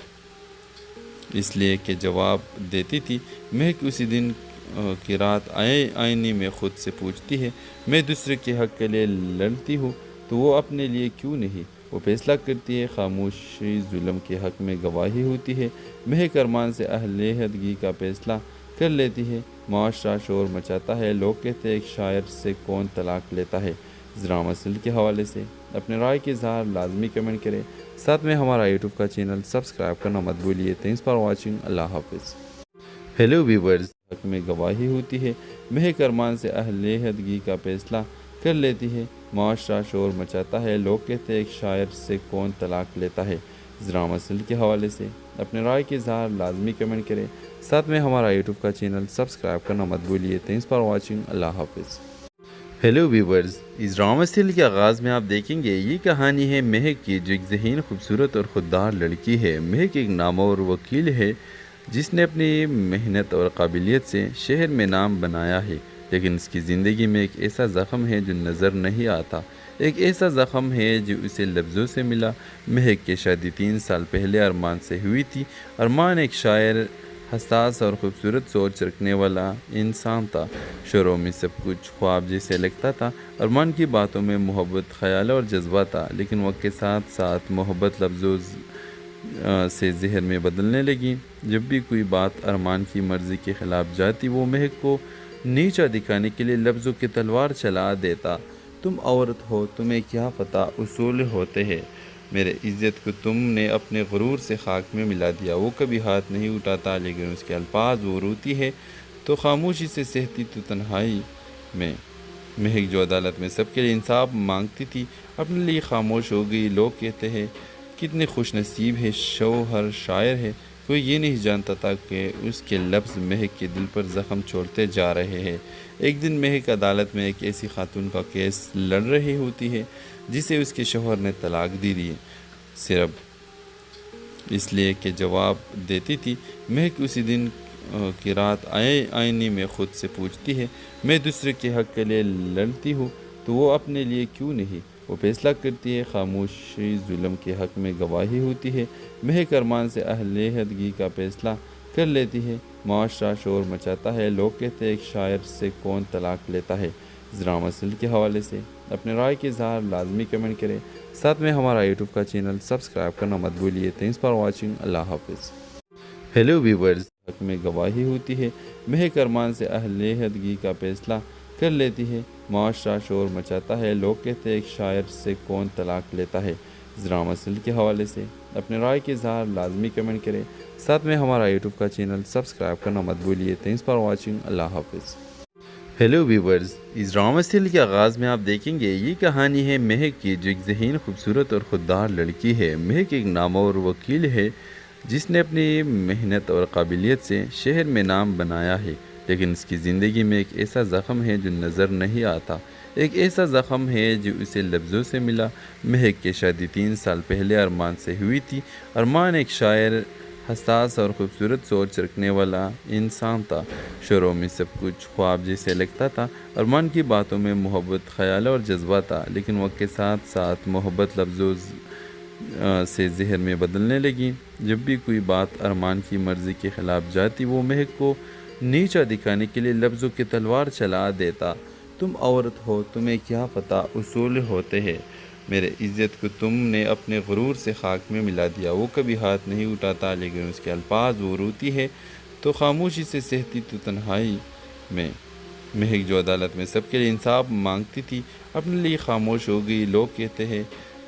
اس لیے کہ جواب دیتی تھی۔ مہک اسی دن کی رات آئینے میں خود سے پوچھتی ہے، میں دوسرے کے حق کے لیے لڑتی ہوں تو وہ اپنے لیے کیوں نہیں؟ وہ فیصلہ کرتی ہے، خاموشی ظلم کے حق میں گواہی ہوتی ہے۔ مہک ارمان سے علیحدگی کا فیصلہ کر لیتی ہے۔ معاشرہ شور مچاتا ہے، لوگ کہتے ہیں ایک شاعر سے کون طلاق لیتا ہے۔ ذرا مسئلے کے حوالے سے اپنے رائے کے اظہار لازمی کمنٹ کریں، ساتھ میں ہمارا یوٹیوب کا چینل سبسکرائب کرنا مت بھولیے۔ تھینکس فار واچنگ، اللہ حافظ۔ ہیلو ویورز، حق میں گواہی ہوتی ہے۔ مہک ارمان سے علیحدگی کا فیصلہ کر لیتی ہے۔ معاشرہ شور مچاتا ہے، لوگ کہتے ہیں ایک شاعر سے کون طلاق لیتا ہے۔ ذرا مسئلے کے حوالے سے اپنے رائے کے اظہار لازمی کمنٹ کریں، ساتھ میں ہمارا یوٹیوب کا چینل سبسکرائب کرنا مت بھولیے۔ تھینکس فار واچنگ، اللہ حافظ۔ ہیلو ویورز، اس ڈرامہ سیریل کے آغاز میں آپ دیکھیں گے یہ کہانی ہے مہک کی، جو ایک ذہین، خوبصورت اور خوددار لڑکی ہے۔ مہک ایک نامور وکیل ہے جس نے اپنی محنت اور قابلیت سے شہر میں نام بنایا ہے، لیکن اس کی زندگی میں ایک ایسا زخم ہے جو نظر نہیں آتا، ایک ایسا زخم ہے جو اسے لفظوں سے ملا۔ مہک کی شادی 3 سال پہلے ارمان سے ہوئی تھی۔ ارمان ایک شاعر، حساس اور خوبصورت سوچ رکھنے والا انسان تھا۔ شروع میں سب کچھ خواب جیسے لگتا تھا۔ ارمان کی باتوں میں محبت، خیال اور جذبہ تھا، لیکن وقت کے ساتھ ساتھ محبت لفظوں سے ذہن میں بدلنے لگی۔ جب بھی کوئی بات ارمان کی مرضی کے خلاف جاتی، وہ مہک کو نیچا دکھانے کے لیے لفظوں کی تلوار چلا دیتا۔ تم عورت ہو، تمہیں کیا پتہ اصول ہوتے ہیں، میرے عزت کو تم نے اپنے غرور سے خاک میں ملا دیا۔ وہ کبھی ہاتھ نہیں اٹھاتا، لیکن اس کے الفاظ وہ روتی ہے تو خاموشی سے سہتی تو تنہائی میں۔ مہک جو عدالت میں سب کے لیے انصاف مانگتی تھی، اپنے لیے خاموش ہو گئی۔ لوگ کہتے ہیں کتنے خوش نصیب ہے، شوہر شاعر ہے۔ کوئی یہ نہیں جانتا تھا کہ اس کے لفظ مہک کے دل پر زخم چھوڑتے جا رہے ہیں۔ ایک دن مہک عدالت میں ایک ایسی خاتون کا کیس لڑ رہی ہوتی ہے جسے اس کے شوہر نے طلاق دی دی، صرف اس لیے کہ جواب دیتی تھی۔ مہک اسی دن کی رات آئینے میں خود سے پوچھتی ہے، میں دوسرے کے حق کے لیے لڑتی ہوں تو وہ اپنے لیے کیوں نہیں؟ وہ فیصلہ کرتی ہے، خاموشی ظلم کے حق میں گواہی ہوتی ہے۔ مہک ارمان سے علیحدگی کا فیصلہ کر لیتی ہے۔ معاشرہ شور مچاتا ہے، لوگ کہتے ہیں ایک شاعر سے کون طلاق لیتا ہے۔ اس ڈرامہ سیریل کے حوالے سے اپنے رائے کے اظہار لازمی کمنٹ کریں، ساتھ میں ہمارا یوٹیوب کا چینل سبسکرائب کرنا مت بھولیے۔ تھینکس فار واچنگ، اللہ حافظ۔ ہیلو ویورز، حق میں گواہی ہوتی ہے۔ مہک ارمان سے علیحدگی کا فیصلہ کر لیتی ہے۔ معاشرہ شور مچاتا ہے، لوگ کہتے ہیں ایک شاعر سے کون طلاق لیتا ہے۔ اس ڈرامہ سیریل کے حوالے سے اپنے رائے کے اظہار لازمی کمنٹ کریں، ساتھ میں ہمارا یوٹیوب کا چینل سبسکرائب کرنا مت بھولیے۔ تھینکس فار واچنگ، اللہ حافظ۔ ہیلو ویورز، اس ڈرامہ سیریل کے آغاز میں آپ دیکھیں گے یہ کہانی ہے مہک کی، جو ایک ذہین، خوبصورت اور خوددار لڑکی ہے۔ مہک ایک نامور وکیل ہے جس نے اپنی محنت اور قابلیت سے شہر میں نام بنایا ہے، لیکن اس کی زندگی میں ایک ایسا زخم ہے جو نظر نہیں آتا، ایک ایسا زخم ہے جو اسے لفظوں سے ملا۔ مہک کی شادی 3 سال پہلے ارمان سے ہوئی تھی۔ ارمان ایک شاعر، حساس اور خوبصورت سوچ رکھنے والا انسان تھا۔ شروع میں سب کچھ خواب جیسے لگتا تھا۔ ارمان کی باتوں میں محبت، خیال اور جذبہ تھا، لیکن وقت کے ساتھ ساتھ محبت لفظوں سے ذہن میں بدلنے لگی۔ جب بھی کوئی بات ارمان کی مرضی کے خلاف جاتی، وہ مہک کو نیچا دکھانے کے لیے لفظوں کی تلوار چلا دیتا۔ تم عورت ہو، تمہیں کیا پتہ اصول ہوتے ہیں، میرے عزت کو تم نے اپنے غرور سے خاک میں ملا دیا۔ وہ کبھی ہاتھ نہیں اٹھاتا، لیکن اس کے الفاظ وہ روتی ہے تو خاموشی سے سہتی تو تنہائی میں۔ مہک جو عدالت میں سب کے لیے انصاف مانگتی تھی، اپنے لیے خاموش ہو گئی۔ لوگ کہتے ہیں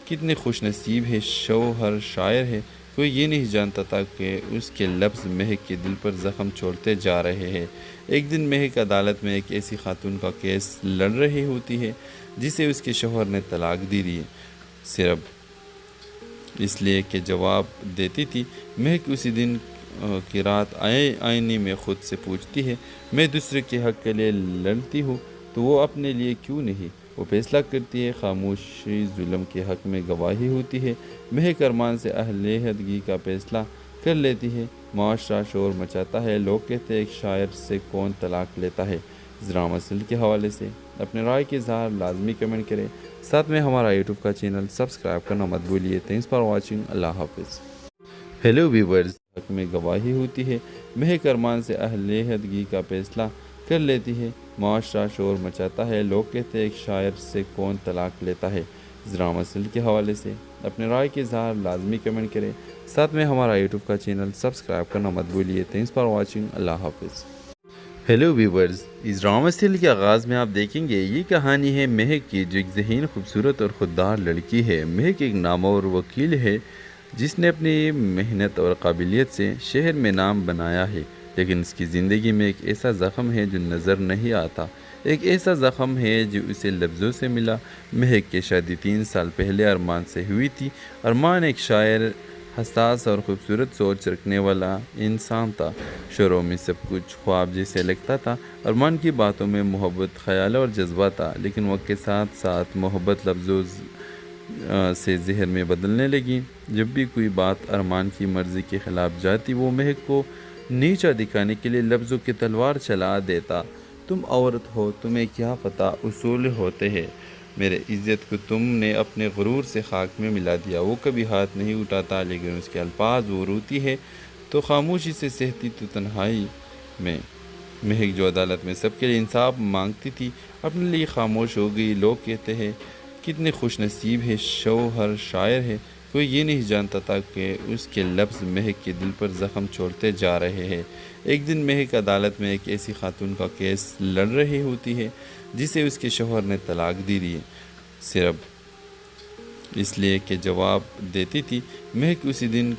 کتنے خوش نصیب ہے، شوہر شاعر ہے۔ کوئی یہ نہیں جانتا تھا کہ اس کے لفظ مہک کے دل پر زخم چھوڑتے جا رہے ہیں۔ ایک دن مہک عدالت میں ایک ایسی خاتون کا کیس لڑ رہی ہوتی ہے جسے اس کے شوہر نے طلاق دی دی، صرف اس لیے کہ جواب دیتی تھی۔ مہک اسی دن کی رات آئینے میں خود سے پوچھتی ہے، میں دوسرے کے حق کے لیے لڑتی ہوں تو وہ اپنے لیے کیوں نہیں؟ وہ فیصلہ کرتی ہے، خاموشی ظلم کے حق میں گواہی ہوتی ہے۔ مہک ارمان سے علیحدگی کا فیصلہ کر لیتی ہے۔ معاشرہ شور مچاتا ہے، لوگ کہتے ہیں ایک شاعر سے کون طلاق لیتا ہے۔ اس ڈرامہ سیریل کے حوالے سے اپنے رائے کے اظہار لازمی کمنٹ کریں، ساتھ میں ہمارا یوٹیوب کا چینل سبسکرائب کرنا مت بھولیے۔ تھینکس فار واچنگ، اللہ حافظ۔ ہیلو ویورز، حق میں گواہی ہوتی ہے۔ مہک ارمان سے علیحدگی کا فیصلہ کر لیتی ہے۔ معاشرہ شور مچاتا ہے، لوگ کہتے ہیں ایک شاعر سے کون طلاق لیتا ہے۔ اس ڈرامہ سیریل کے حوالے سے اپنے رائے کے اظہار لازمی کمنٹ کریں، ساتھ میں ہمارا یوٹیوب کا چینل سبسکرائب کرنا مت بھولیے۔ تھینکس فار واچنگ، اللہ حافظ۔ ہیلو ویورز، اس ڈرامہ سیریل کے آغاز میں آپ دیکھیں گے یہ کہانی ہے مہک کی، جو ایک ذہین، خوبصورت اور خوددار لڑکی ہے۔ مہک ایک نامور وکیل ہے جس نے اپنی محنت اور قابلیت سے شہر میں نام بنایا ہے، لیکن اس کی زندگی میں ایک ایسا زخم ہے جو نظر نہیں آتا، ایک ایسا زخم ہے جو اسے لفظوں سے ملا۔ مہک کی شادی 3 سال پہلے ارمان سے ہوئی تھی۔ ارمان ایک شاعر، حساس اور خوبصورت سوچ رکھنے والا انسان تھا۔ شروع میں سب کچھ خواب جیسے لگتا تھا۔ ارمان کی باتوں میں محبت، خیال اور جذبہ تھا، لیکن وقت کے ساتھ ساتھ محبت لفظوں سے ذہن میں بدلنے لگی۔ جب بھی کوئی بات ارمان کی مرضی کے خلاف جاتی، وہ مہک کو نیچا دکھانے کے لیے لفظوں کی تلوار چلا دیتا۔ تم عورت ہو، تمہیں کیا پتہ اصول ہوتے ہیں، میرے عزت کو تم نے اپنے غرور سے خاک میں ملا دیا۔ وہ کبھی ہاتھ نہیں اٹھاتا لیکن اس کے الفاظ وہ روتی ہے تو خاموشی سے سہتی تو تنہائی میں۔ مہک جو عدالت میں سب کے لیے انصاف مانگتی تھی، اپنے لیے خاموش ہو گئی۔ لوگ کہتے ہیں کتنے خوش نصیب ہے، شوہر شاعر ہے۔ کوئی یہ نہیں جانتا تھا کہ اس کے لفظ مہک کے دل پر زخم چھوڑتے جا رہے ہیں۔ ایک دن مہک عدالت میں ایک ایسی خاتون کا کیس لڑ رہی ہوتی ہے جسے اس کے شوہر نے طلاق دی ہے، صرف اس لیے کہ جواب دیتی تھی۔ مہک اسی دن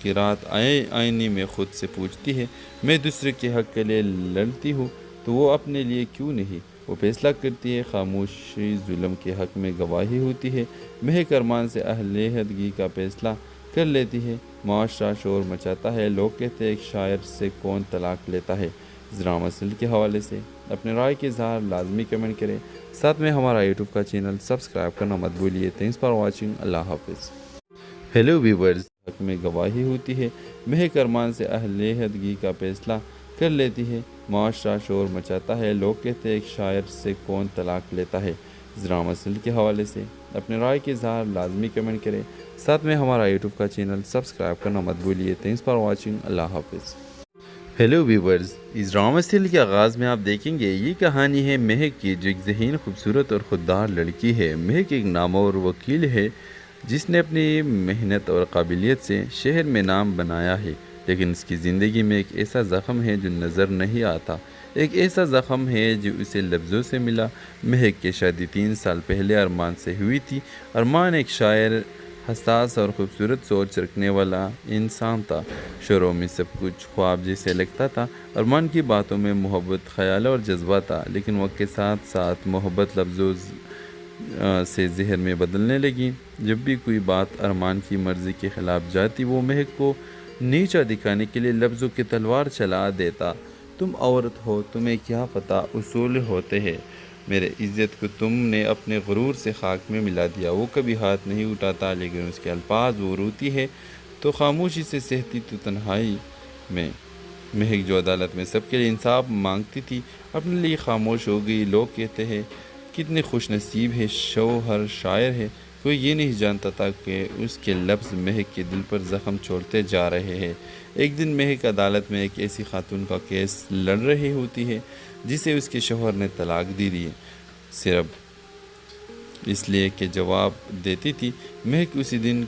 کی رات آئینے میں خود سے پوچھتی ہے، میں دوسرے کے حق کے لیے لڑتی ہوں تو وہ اپنے لیے کیوں نہیں؟ وہ فیصلہ کرتی ہے، خاموشی ظلم کے حق میں گواہی ہوتی ہے۔ مہک ارمان سے علیحدگی کا فیصلہ کر لیتی ہے۔ معاشرہ شور مچاتا ہے، لوگ کہتے ہیں ایک شاعر سے کون طلاق لیتا ہے۔ اس ڈرامہ سیریل کے حوالے سے اپنے رائے کے اظہار لازمی کمنٹ کریں، ساتھ میں ہمارا یوٹیوب کا چینل سبسکرائب کرنا مت بھولیے۔ تھینکس فار واچنگ، اللہ حافظ۔ ہیلو ویورز، حق میں گواہی ہوتی ہے۔ مہک ارمان سے علیحدگی کا فیصلہ کر لیتی ہے۔ معاشرہ شور مچاتا ہے، لوگ کہتے ہیں ایک شاعر سے کون طلاق لیتا ہے۔ اس ڈرامہ سیریل کے حوالے سے اپنے رائے کے اظہار لازمی کمنٹ کریں، ساتھ میں ہمارا یوٹیوب کا چینل سبسکرائب کرنا مت بھولیے۔ تھینکس فار واچنگ، اللہ حافظ۔ ہیلو ویورز، اس ڈرامہ سیریل کے آغاز میں آپ دیکھیں گے یہ کہانی ہے مہک کی، جو ایک ذہین، خوبصورت اور خوددار لڑکی ہے۔ مہک ایک نامور وکیل ہے جس نے اپنی محنت اور قابلیت سے شہر میں نام بنایا ہے، لیکن اس کی زندگی میں ایک ایسا زخم ہے جو نظر نہیں آتا۔ ایک ایسا زخم ہے جو اسے لفظوں سے ملا۔ مہک کی شادی 3 سال پہلے ارمان سے ہوئی تھی۔ ارمان ایک شاعر، حساس اور خوبصورت سوچ رکھنے والا انسان تھا۔ شروع میں سب کچھ خواب جیسے لگتا تھا۔ ارمان کی باتوں میں محبت، خیال اور جذبہ تھا، لیکن وقت کے ساتھ ساتھ محبت لفظوں سے زہر میں بدلنے لگی۔ جب بھی کوئی بات ارمان کی مرضی کے خلاف جاتی، وہ مہک کو نیچا دکھانے کے لیے لفظوں کی تلوار چلا دیتا۔ تم عورت ہو، تمہیں کیا پتہ اصول ہوتے ہیں، میرے عزت کو تم نے اپنے غرور سے خاک میں ملا دیا۔ وہ کبھی ہاتھ نہیں اٹھاتا لیکن اس کے الفاظ وہ روتی ہے تو خاموشی سے سہتی تو تنہائی میں۔ مہک جو عدالت میں سب کے لیے انصاف مانگتی تھی، اپنے لیے خاموش ہو گئی۔ لوگ کہتے ہیں کتنے خوش نصیب ہے، شوہر شاعر ہے۔ کوئی یہ نہیں جانتا تھا کہ اس کے لفظ مہک کے دل پر زخم چھوڑتے جا رہے ہیں۔ ایک دن مہک عدالت میں ایک ایسی خاتون کا کیس لڑ رہی ہوتی ہے جسے اس کے شوہر نے طلاق دی ہے، صرف اس لیے کہ جواب دیتی تھی۔ مہک اسی دن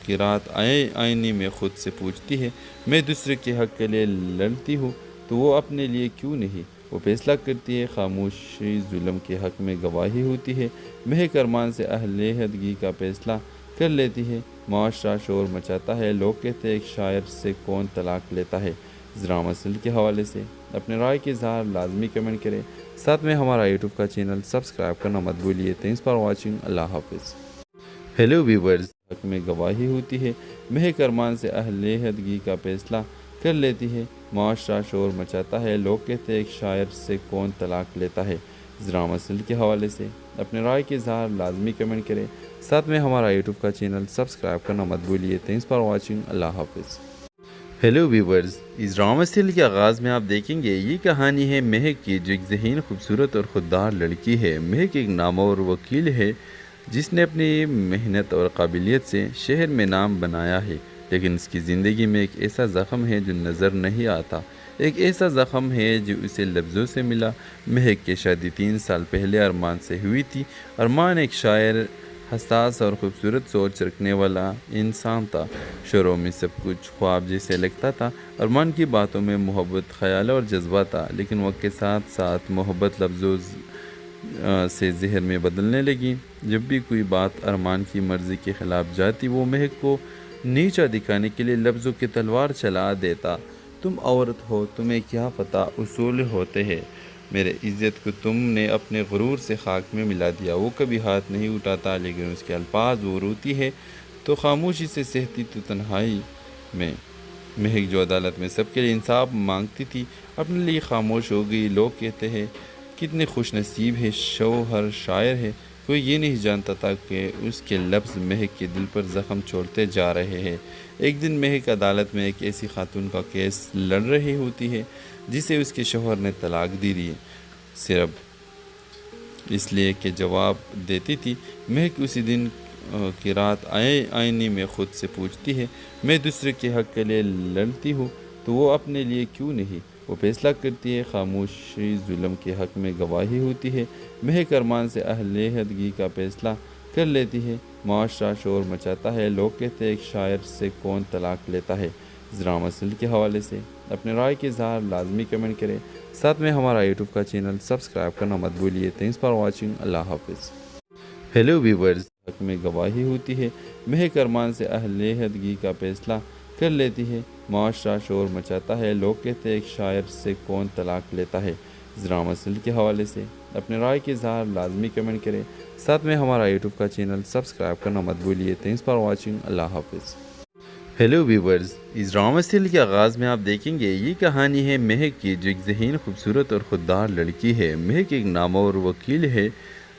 کی رات آئینے میں خود سے پوچھتی ہے، میں دوسرے کے حق کے لیے لڑتی ہوں تو وہ اپنے لیے کیوں نہیں؟ وہ فیصلہ کرتی ہے، خاموشی ظلم کے حق میں گواہی ہوتی ہے۔ مہک ارمان سے علیحدگی کا فیصلہ کر لیتی ہے۔ معاشرہ شور مچاتا ہے، لوگ کہتے ہیں ایک شاعر سے کون طلاق لیتا ہے۔ اس ڈرامہ سیریل کے حوالے سے اپنے رائے کے اظہار لازمی کمنٹ کریں، ساتھ میں ہمارا یوٹیوب کا چینل سبسکرائب کرنا مت بھولیے۔ تھینکس فار واچنگ، اللہ حافظ۔ ہیلو ویورز، حق میں گواہی ہوتی ہے۔ مہک ارمان سے علیحدگی کا فیصلہ کر لیتی ہے۔ معاشرہ شور مچاتا ہے، لوگ کہتے ہیں ایک شاعر سے کون طلاق لیتا ہے۔ اس ڈرامہ سیریل کے حوالے سے اپنے رائے کے اظہار لازمی کمنٹ کریں، ساتھ میں ہمارا یوٹیوب کا چینل سبسکرائب کرنا مت بھولیے۔ تھینکس فار واچنگ، اللہ حافظ۔ ہیلو ویورز، اس ڈرامہ سیریل کے آغاز میں آپ دیکھیں گے یہ کہانی ہے مہک کی، جو ایک ذہین، خوبصورت اور خوددار لڑکی ہے۔ مہک ایک نامور وکیل ہے جس نے اپنی محنت اور قابلیت سے شہر میں نام بنایا ہے، لیکن اس کی زندگی میں ایک ایسا زخم ہے جو نظر نہیں آتا۔ ایک ایسا زخم ہے جو اسے لفظوں سے ملا۔ مہک کی شادی 3 سال پہلے ارمان سے ہوئی تھی۔ ارمان ایک شاعر، حساس اور خوبصورت سوچ رکھنے والا انسان تھا۔ شروع میں سب کچھ خواب جیسے لگتا تھا۔ ارمان کی باتوں میں محبت، خیال اور جذبہ تھا، لیکن وقت کے ساتھ ساتھ محبت لفظوں سے زہر میں بدلنے لگی۔ جب بھی کوئی بات ارمان کی مرضی کے خلاف جاتی، وہ مہک کو نیچا دکھانے کے لیے لفظوں کی تلوار چلا دیتا۔ تم عورت ہو، تمہیں کیا پتہ اصول ہوتے ہیں، میرے عزت کو تم نے اپنے غرور سے خاک میں ملا دیا۔ وہ کبھی ہاتھ نہیں اٹھاتا لیکن اس کے الفاظ وہ روتی ہے تو خاموشی سے سہتی تو تنہائی میں۔ مہک جو عدالت میں سب کے لیے انصاف مانگتی تھی، اپنے لیے خاموش ہو گئی۔ لوگ کہتے ہیں کتنے خوش نصیب ہے، شوہر شاعر ہے۔ کوئی یہ نہیں جانتا تھا کہ اس کے لفظ مہک کے دل پر زخم چھوڑتے جا رہے ہیں۔ ایک دن مہک عدالت میں ایک ایسی خاتون کا کیس لڑ رہی ہوتی ہے جسے اس کے شوہر نے طلاق دی دی صرف اس لیے کہ جواب دیتی تھی۔ مہک اسی دن کی رات آئینے میں خود سے پوچھتی ہے، میں دوسرے کے حق کے لیے لڑتی ہوں تو وہ اپنے لیے کیوں نہیں؟ وہ فیصلہ کرتی ہے، خاموشی ظلم کے حق میں گواہی ہوتی ہے۔ مہک ارمان سے اہل عہدگی کا فیصلہ کر لیتی ہے۔ معاشرہ شور مچاتا ہے، لوگ کہتے ہیں ایک شاعر سے کون طلاق لیتا ہے۔ ذرا مسئلے کے حوالے سے اپنے رائے کے اظہار لازمی کمنٹ کریں، ساتھ میں ہمارا یوٹیوب کا چینل سبسکرائب کرنا مت بھولیے۔ تھینکس فار واچنگ، اللہ حافظ۔ ہیلو ویورز، حق میں گواہی ہوتی ہے۔ مہک ارمان سے اہل عہدگی کا فیصلہ کر لیتی ہے۔ معاشرہ شور مچاتا ہے، لوگ کہتے ہیں ایک شاعر سے کون طلاق لیتا ہے۔ ذرا مسئلے کے حوالے سے اپنے رائے کے اظہار لازمی کمنٹ کریں، ساتھ میں ہمارا یوٹیوب کا چینل سبسکرائب کرنا مت بھولیے۔ تھینکس فار واچنگ، اللہ حافظ۔ ہیلو ویورز، اس ڈرامہ سیریل کے آغاز میں آپ دیکھیں گے یہ کہانی ہے مہک کی، جو ایک ذہین، خوبصورت اور خوددار لڑکی ہے۔ مہک ایک نامور وکیل ہے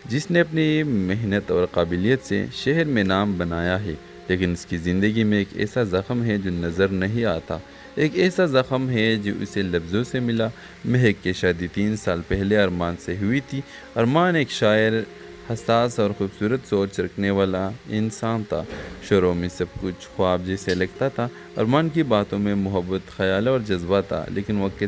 جس نے اپنی محنت اور قابلیت سے شہر میں نام بنایا ہے، لیکن اس کی زندگی میں ایک ایسا زخم ہے جو نظر نہیں آتا، ایک ایسا زخم ہے جو اسے لفظوں سے ملا۔ مہک کی شادی 3 سال پہلے ارمان سے ہوئی تھی۔ ارمان ایک شاعر، حساس اور خوبصورت سوچ رکھنے والا انسان تھا۔ شروع میں سب کچھ خواب جیسے لگتا تھا۔ ارمان کی باتوں میں محبت، خیال اور جذبہ تھا، لیکن وقت کے